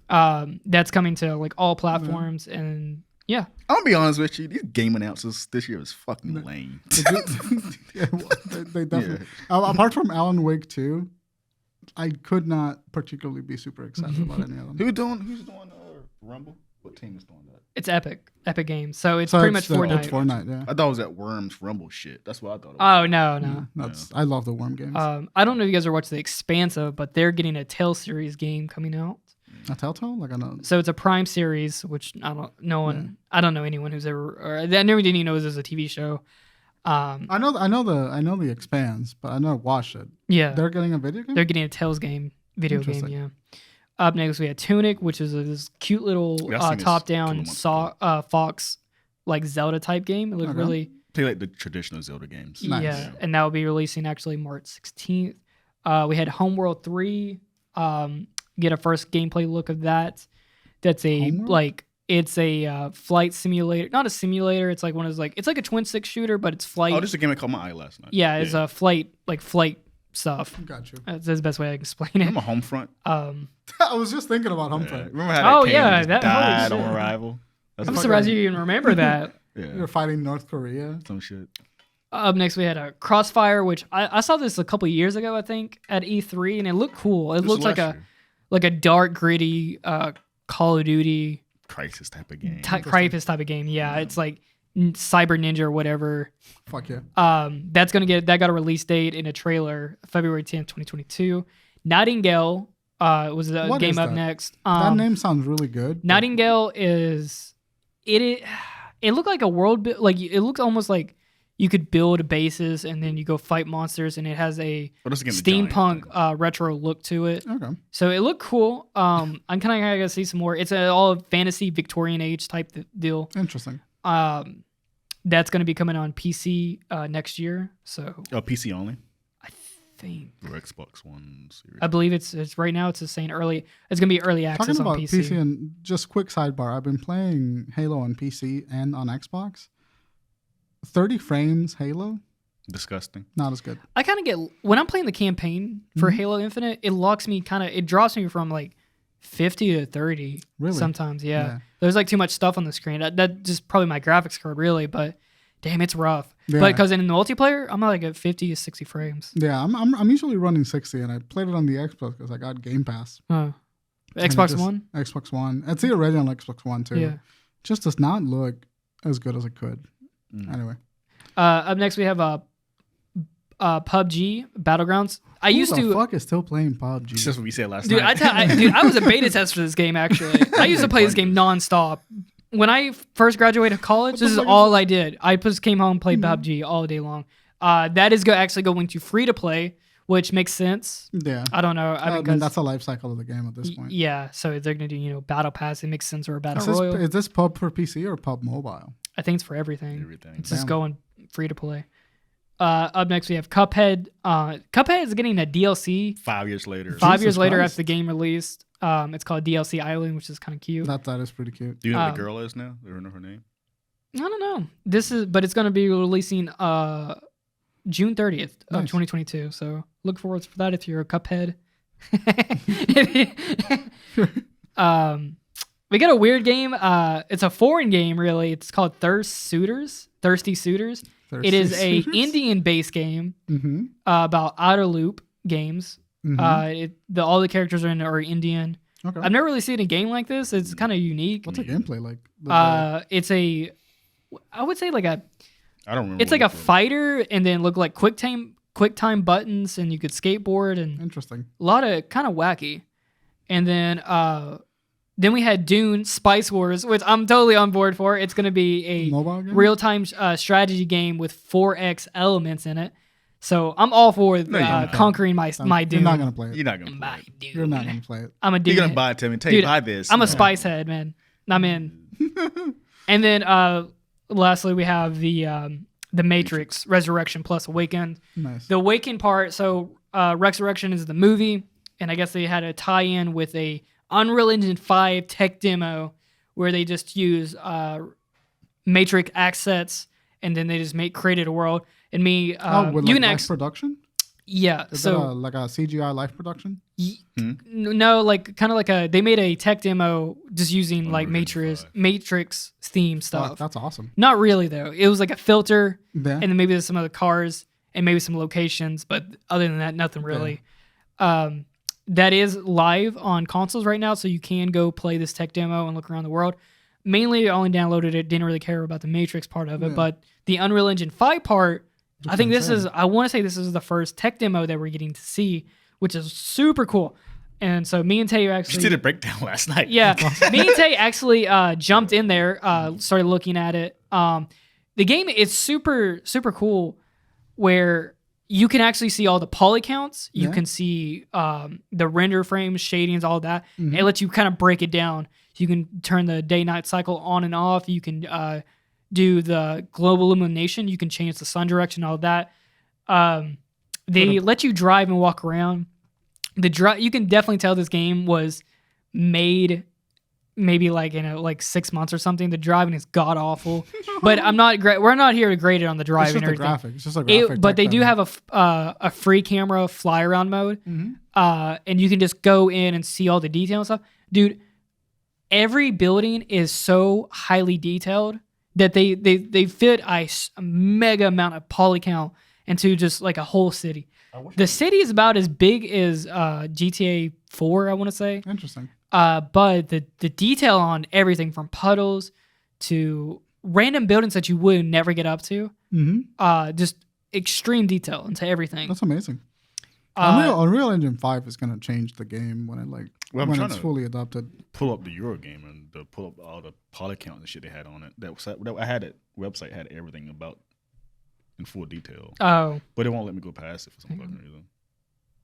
That's coming to like all platforms, and yeah. I'm gonna be honest with you. These game announcers this year is fucking lame. Yeah, well, they definitely. Apart from Alan Wake 2, I could not particularly be super excited about any of them. Who's doing Rumble? What team is doing that? It's Epic Games. So it's So pretty much it's Fortnite. It's Fortnite, yeah. I thought it was that Worms Rumble shit. That's what I thought. It was. Oh no. I love the Worm games. I don't know if you guys are watching The Expansive, but they're getting a Tale series game coming out. A Telltale? Like I know. So it's a Prime series, which I don't know anyone who's ever. Or I never didn't even know this was a TV show. I know the Expanse, but I never watched it. Yeah, They're getting a video game. they're getting a Tales video game. Interesting. Yeah. Up next, we had Tunic, which is this cute little Yeah, I seen this top-down couple months Fox like Zelda type game. It looked Okay. really. Play like the traditional Zelda games. Nice. Yeah, and that will be releasing actually March 16th. We had Homeworld 3. Get a first gameplay look of that. That's a Homeworld? it's a flight simulator, not a simulator. It's like one of those it's like a twin stick shooter, but it's flight. Oh, this is a game that caught my eye last night. yeah, it's a flight stuff. Got you. That's the best way I can explain it. Remember Homefront? I was just thinking about Yeah. Homefront. Remember how Oh, that came yeah, and just that- holy died shit. on arrival? That's I'm fucking- surprised you even remember that. Yeah, You're fighting North Korea. some shit. Up next, we had a Crossfire, which I saw this a couple years ago, I think, at E3, and it looked cool. It This looked was like last a year. dark, gritty Call of Duty Crisis type of game. Crisis type of game. Yeah, it's like Cyber Ninja or whatever. Fuck yeah. That got a release date in a trailer, February 10th, 2022. Nightingale was the What game is up that? next. That name sounds really good. Nightingale is it looked like a world like it looked almost like you could build bases and then you go fight monsters, and it has a steampunk retro look to it. Okay. So it looked cool. I'm kind of gonna see some more. It's an all fantasy Victorian age type deal. Interesting. That's gonna be coming on PC next year. So PC only. I think Or Xbox One series. I believe it's right now. It's saying early. It's gonna be early access Talking on about PC. and just quick sidebar. I've been playing Halo on PC and on Xbox. 30 frames Halo, Disgusting. not as good. I kind of get when I'm playing the campaign for Halo Infinite, it locks me it drops me from like 50 to 30 Really? sometimes. Yeah. Yeah. There's like too much stuff on the screen. That just probably my graphics card really, but damn, it's rough. Yeah. But because in the multiplayer, I'm like at 50 to 60 frames. Yeah, I'm usually running 60, and I played it on the Xbox because I got Game Pass. Huh. And Xbox it just- One? Xbox One. It's already on Xbox One too. Yeah. Just does not look as good as it could. Anyway. Up next we have PUBG Battlegrounds. I Who used the to fuck is still playing PUBG? It's just what we said last Dude, night. I was a beta test for this game, actually. I used to play this game nonstop. When I first graduated college, this is all I did. I just came home and played PUBG all day long. That is actually going to free to play, which makes sense. Yeah. I don't know. I mean, that's the life cycle of the game at this point. Yeah, so they're going to do, battle pass. It makes sense, or a battle royale. Is this pub for PC or pub mobile? I think it's for everything. Everything. It's just going free to play. Up next, we have Cuphead. Cuphead is getting a DLC 5 years later. 5 years Jesus later Christ. after the game released. It's called DLC Island, which is kind of cute. That is pretty cute. Do you know what the girl is now? Do you know her name? I don't know. But it's going to be releasing June 30th of Nice. 2022. So look forward to that if you're a Cuphead. We got a weird game. It's a foreign game, really. It's called Thirsty Suitors. It is a Indian-based game about outer loop games. All the characters are Indian. Okay. I've never really seen a game like this. It's kind of unique. What's the gameplay like? I would say like a. I don't remember. It's like a fighter, and then look like quick time buttons, and you could skateboard, and Interesting. a lot of kind of wacky. And then we had Dune Spice Wars, which I'm totally on board for. It's going to be a Mobile game? real-time strategy game with 4X elements in it. So I'm all for conquering my Dune. You're not gonna play it. You're not gonna play My it. Dune. You're not gonna play it. I'm a Dune. You're gonna head. buy it to me. Dude, Buy this. I'm a Spice head, man. I'm in. And then lastly, we have the Matrix Resurrection plus Awakened. Nice. The Awakened part, so Resurrection is the movie, and I guess they had a tie-in with a Unreal Engine 5 tech demo where they just use Matrix assets, and then they just created a world. And me, with you like can live production? yeah. Is So that like a CGI live production? no, like kind of like they made a tech demo just using like Unreal Engine Matrix theme stuff. Fuck, that's awesome. Not really though. It was like a filter, Yeah. and then maybe there's some other cars and maybe some locations, but other than that, nothing really. That is live on consoles right now, so you can go play this tech demo and look around the world. Mainly, I only downloaded it, didn't really care about the Matrix part of it, but the Unreal Engine 5 part, I think I want to say this is the first tech demo that we're getting to see, which is super cool. And so me and Tay Just actually did a breakdown last night. Yeah, me and Tay actually jumped in there, started looking at it. The game is super, super cool where you can actually see all the poly counts. You can see the render frames, shadings, all that. It lets you kind of break it down. You can turn the day-night cycle on and off. You can do the global illumination. You can change the sun direction, all that. They let you drive and walk around. You can definitely tell this game was made maybe like 6 months or something. The driving is god awful, but we're not here to grade it on the driving It's or just a anything. graphic. It's just a graphic. But they tech do demo. have a free camera fly around mode, and you can just go in and see all the detail and stuff. Dude, every building is so highly detailed that they fit a mega amount of poly count into just like a whole city. The city is about as big as GTA 4, I want to say. Interesting. But the detail on everything from puddles to random buildings that you would never get up to, just extreme detail into everything. That's amazing. Unreal Engine 5 is gonna change the game when it's fully adopted. Pull up the Euro game and pull up all the poly count and shit they had on it. That website had everything about in full detail. Oh, but it won't let me go past it for some fucking reason.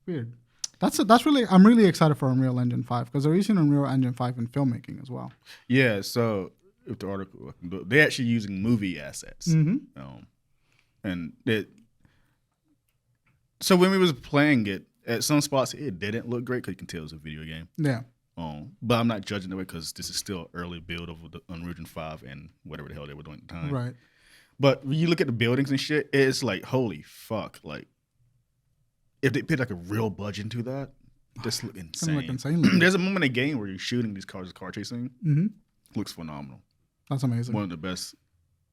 Weird. I'm really excited for Unreal Engine 5 because they're using Unreal Engine 5 in filmmaking as well. Yeah, so if the article, they're actually using movie assets. And so when we was playing it, at some spots it didn't look great because you can tell it's a video game. Yeah. But I'm not judging it because this is still early build of the Unreal Engine 5 and whatever the hell they were doing at the time. Right. But when you look at the buildings and shit, it's like, holy fuck. Like, if they put like a real budget into that, this look insane. There's a moment in the game where you're shooting these cars, car chasing. Looks phenomenal. That's amazing. One of the best.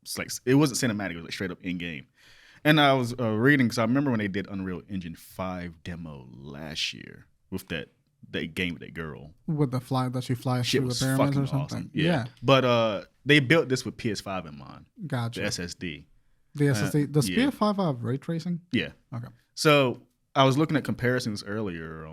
It's like, it wasn't cinematic, it was like straight up in game. And I was reading, because I remember when they did Unreal Engine 5 demo last year with that game with that girl. With the fly that she flies through the pyramids or something. Awesome. Yeah. But they built this with PS5 in mind. Gotcha. The SSD. The SSD. Does PS5 have ray tracing? Yeah. Okay. So I was looking at comparisons earlier.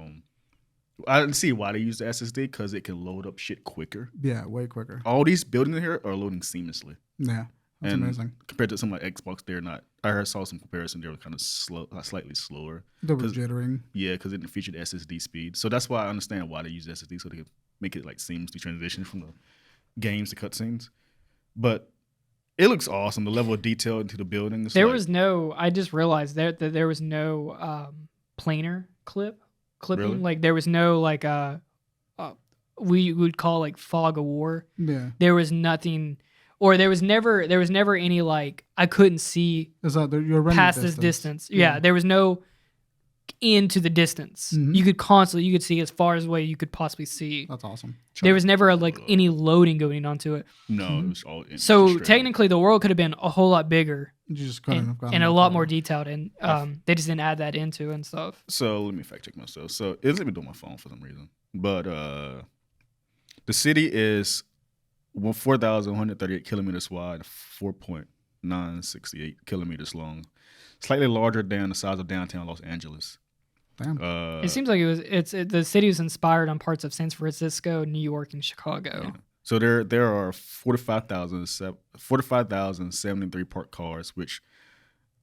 I didn't see why they use the SSD because it can load up shit quicker. Yeah, way quicker. All these buildings here are loading seamlessly. Yeah. That's amazing. Compared to something like Xbox, they're not. I saw some comparison; they were kind of slow, slightly slower. They were jittering. Yeah, because it didn't feature the SSD speed. So that's why I understand why they use SSD, so they can make it like seamlessly transition from the games to cutscenes. But it looks awesome. The level of detail into the buildings. I just realized that there was no planar clipping. Really? Like there was no we would call like fog of war. Yeah. There was nothing. Or there was never any like I couldn't see your past this distance. Yeah, there was no into the distance. You could see as far away you could possibly see. That's awesome. There was never any loading going onto it. No, it was all. So technically, the world could have been a whole lot bigger. You just couldn't have gotten and a lot more detailed, and they just didn't add that into and stuff. So let me fact check myself. So it let me do my phone for some reason, but the city is 4,138 kilometers wide, 4.968 kilometers long, slightly larger than the size of downtown Los Angeles. Damn. It seems like the city was inspired on parts of San Francisco, New York, and Chicago. Yeah. So there are 45,073 parked cars, which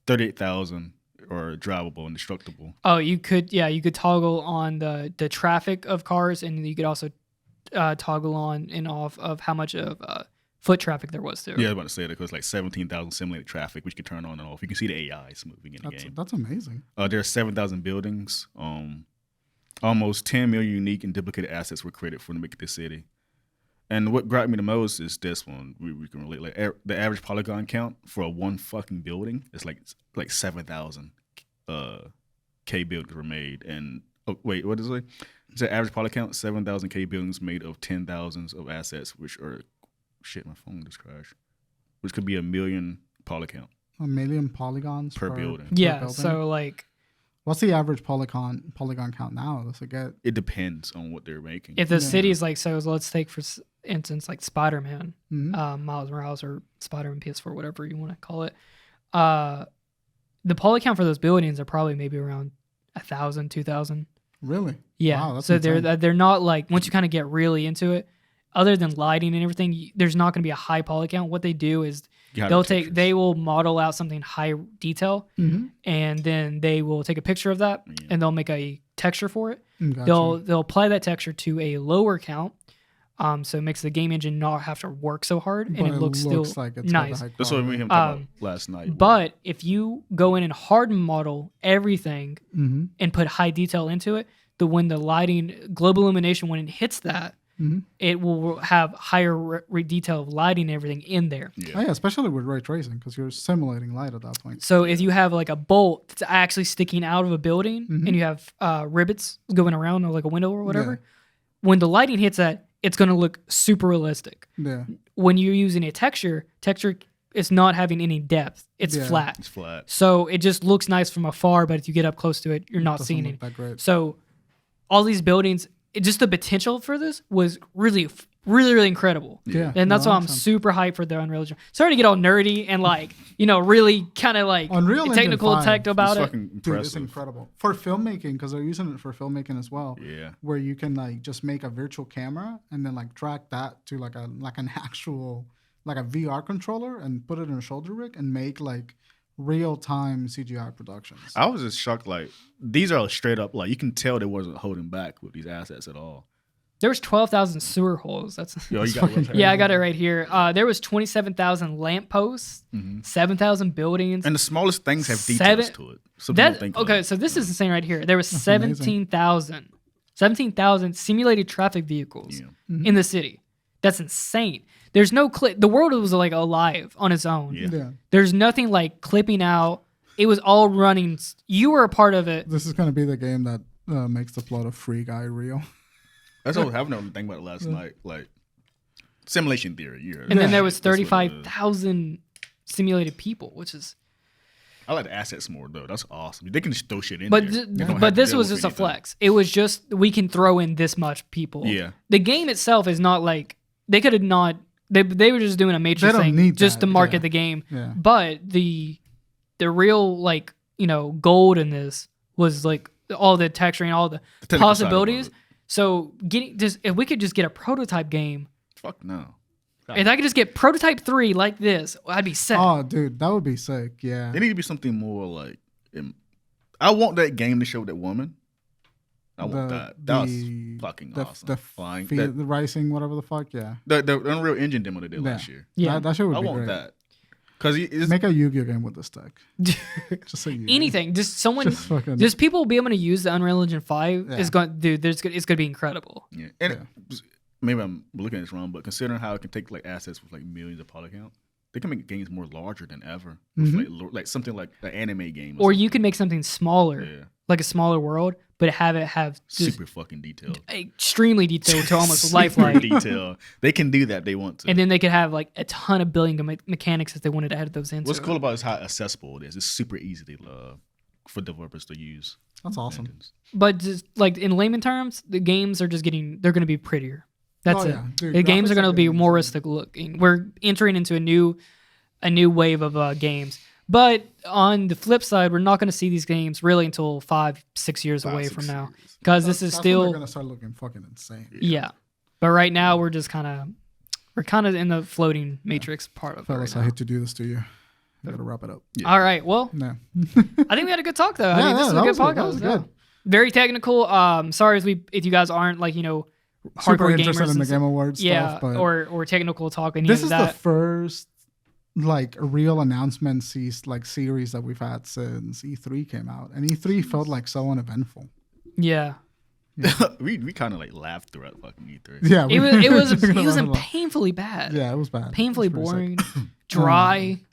38,000 are drivable and destructible. Oh, you could toggle on the traffic of cars, and you could also toggle on and off of how much of foot traffic there was too. Yeah, I was about to say that because like 17,000 simulated traffic, which you can turn on and off. You can see the AIs moving in the game. That's amazing. There are 7,000 buildings. Almost 10 million unique and duplicated assets were created for to make this city. And what grabbed me the most is this one. We can relate. Like the average polygon count for one fucking building is like 7,000 K buildings were made. And wait, what is it? It's an average poly count, 7,000 K buildings made of 10,000s of assets, which are shit. My phone just crashed. Which could be a million poly count. A million polygons per building. Yeah. Building? So like, what's the average polygon count now? Does it get? It depends on what they're making. If the city is like, so let's take for instance like Spider-Man, Miles Morales or Spider-Man PS4, whatever you want to call it. The poly count for those buildings are probably maybe around 1,000, 2,000. Really? Yeah. Wow, that's so insane. they're not like, once you kind of get really into it, other than lighting and everything, there's not going to be a high poly count. What they do is they will model out something high detail, and then they will take a picture of that, and they'll make a texture for it. Gotcha. They'll apply that texture to a lower count, so it makes the game engine not have to work so hard, and it looks still like it's nice. That's what we were talking about last night. But if you go in and hard model everything and put high detail into it, when the lighting, global illumination, when it hits that, it will have higher detail of lighting and everything in there. Yeah. Oh, yeah, especially with ray tracing, because you're simulating light at that point. So if you have like a bolt that's actually sticking out of a building, and you have rivets going around, or like a window or whatever, when the lighting hits that, it's going to look super realistic. Yeah. When you're using a texture is not having any depth. It's flat. It's flat. So it just looks nice from afar, but if you get up close to it, you're not seeing it. That great. So all these buildings, just the potential for this was really, really incredible. Yeah. And that's No, why I'm 100%. super hyped for the Unreal Engine. Sorry to get all nerdy and like, really kind of like Unreal Engine technical 5, tech about It's it. fucking Dude, it's impressive. incredible for filmmaking because they're using it for filmmaking as well. Yeah. Where you can like just make a virtual camera and then like track that to like an actual like a VR controller and put it in a shoulder rig and make like real time CGI productions. I was just shocked. Like these are straight up. Like you can tell they wasn't holding back with these assets at all. There was 12,000 sewer holes. That's Yo, you got fucking website. yeah, I got it right here. There was 27,000 lampposts, 7,000 buildings. And the smallest things have Seven- details to it. So people think okay, like, so this is insane right here. There was amazing. 17,000 simulated traffic vehicles Yeah. in the city. That's insane. There's no clip. The world was like alive on its own. Yeah. Yeah. There's nothing like clipping out. It was all running. You were a part of it. This is gonna be the game that makes the plot of Free Guy real. That's what I was thinking about it last night. Like simulation theory. You heard And then it. there was That's what it is. 35,000 simulated people, which is. I like the assets more though. That's awesome. They can just throw shit in But there. They don't have but to this deal was with just a anything. flex. It was just we can throw in this much people. Yeah. The game itself is not like they could have not. They were just doing a Matrix They don't thing need just that, to market yeah. the game. Yeah. But the real like gold in this was like all the texturing, all the technical side about possibilities. it. So if we could just get a prototype game, Fuck no. if I could just get prototype 3 like this, I'd be set. Oh, dude, that would be sick. Yeah. There need to be something more like. I want that game to show that woman. I want that. That was fucking awesome. The Like, the rising, whatever the fuck. Yeah. the Unreal Engine demo they did Yeah. last year. Yeah. That shit would I be want great. that. Because it's Make a Yu-Gi-Oh game with this tech. Just a Yu-Gi-Oh. Anything, just someone, Just fucking. just people be able to use the Unreal Engine 5 Yeah. is going, dude. It's going to be incredible. yeah. And maybe I'm looking at this wrong, but considering how it can take like assets with like millions of polygon, they can make games more larger than ever. With, like something like an anime game. Or something. you can make something smaller, Yeah. like a smaller world, but have just Super fucking detailed. extremely detailed to almost Super lifelike. detail. They can do that. They want to. And then they could have like a ton of billion mechanics if they wanted to add those into. What's cool about it is how accessible it is. It's super easy to for developers to use. That's awesome. engines. But just like in layman terms, the games are just they're going to be prettier. That's Oh, it. yeah. Dude, The games graphics are going to be getting more insane. realistic looking. We're entering into a new wave of games. But on the flip side, we're not going to see these games really until 5-6 years away 5-6 from now, years. because this is That's when still they're gonna start looking fucking insane. yeah. But right now we're just kind of in the floating matrix part of it. Fellas, Right I now. hate to do this to you. I gotta wrap it up. Yeah. All right. Well, No. I think we had a good talk though. I Yeah, mean, this yeah, is a that good was good. podcast. That was yeah. good. Very technical. Sorry if you guys aren't like Super hardcore interested gamers in the and Game Awards yeah, stuff, but or technical talk. Any this of is that. the first like real announcement series that we've had since E3 came out, and E3 felt like so uneventful. Yeah. we kind of like laughed throughout fucking E3. Yeah, It was took it was around a lot. painfully bad. Yeah, it was bad. Painfully It was pretty sick. boring,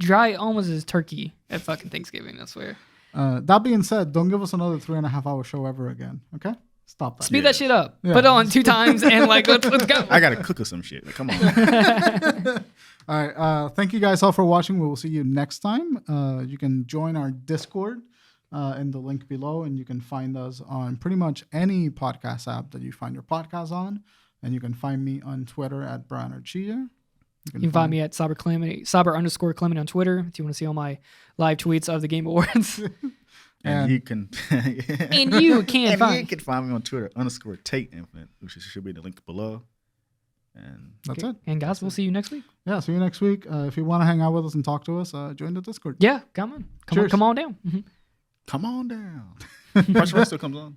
dry almost as turkey at fucking Thanksgiving. I swear. That being said, don't give us another 3.5 hour show ever again. Okay, stop that. Speed that shit up. Yeah. Put it on 2 times and like let's go. I gotta cook or some shit. Like, come on. All right. Thank you guys all for watching. We will see you next time. You can join our Discord in the link below, and you can find us on pretty much any podcast app that you find your podcast on. And you can find me on Twitter at Bryan or Chia. You can find me at cyber_Clemity on Twitter if you want to see all my live tweets of the Game Awards. And you can And you can and find- you can find me on Twitter _Tate Infinite, which should be the link below. And That's it. And guys, we'll see you next week. Yeah, see you next week. If you want to hang out with us and talk to us, join the Discord. Yeah, come on. Cheers. Come on down. Mhm. come on down. Pressure still comes on.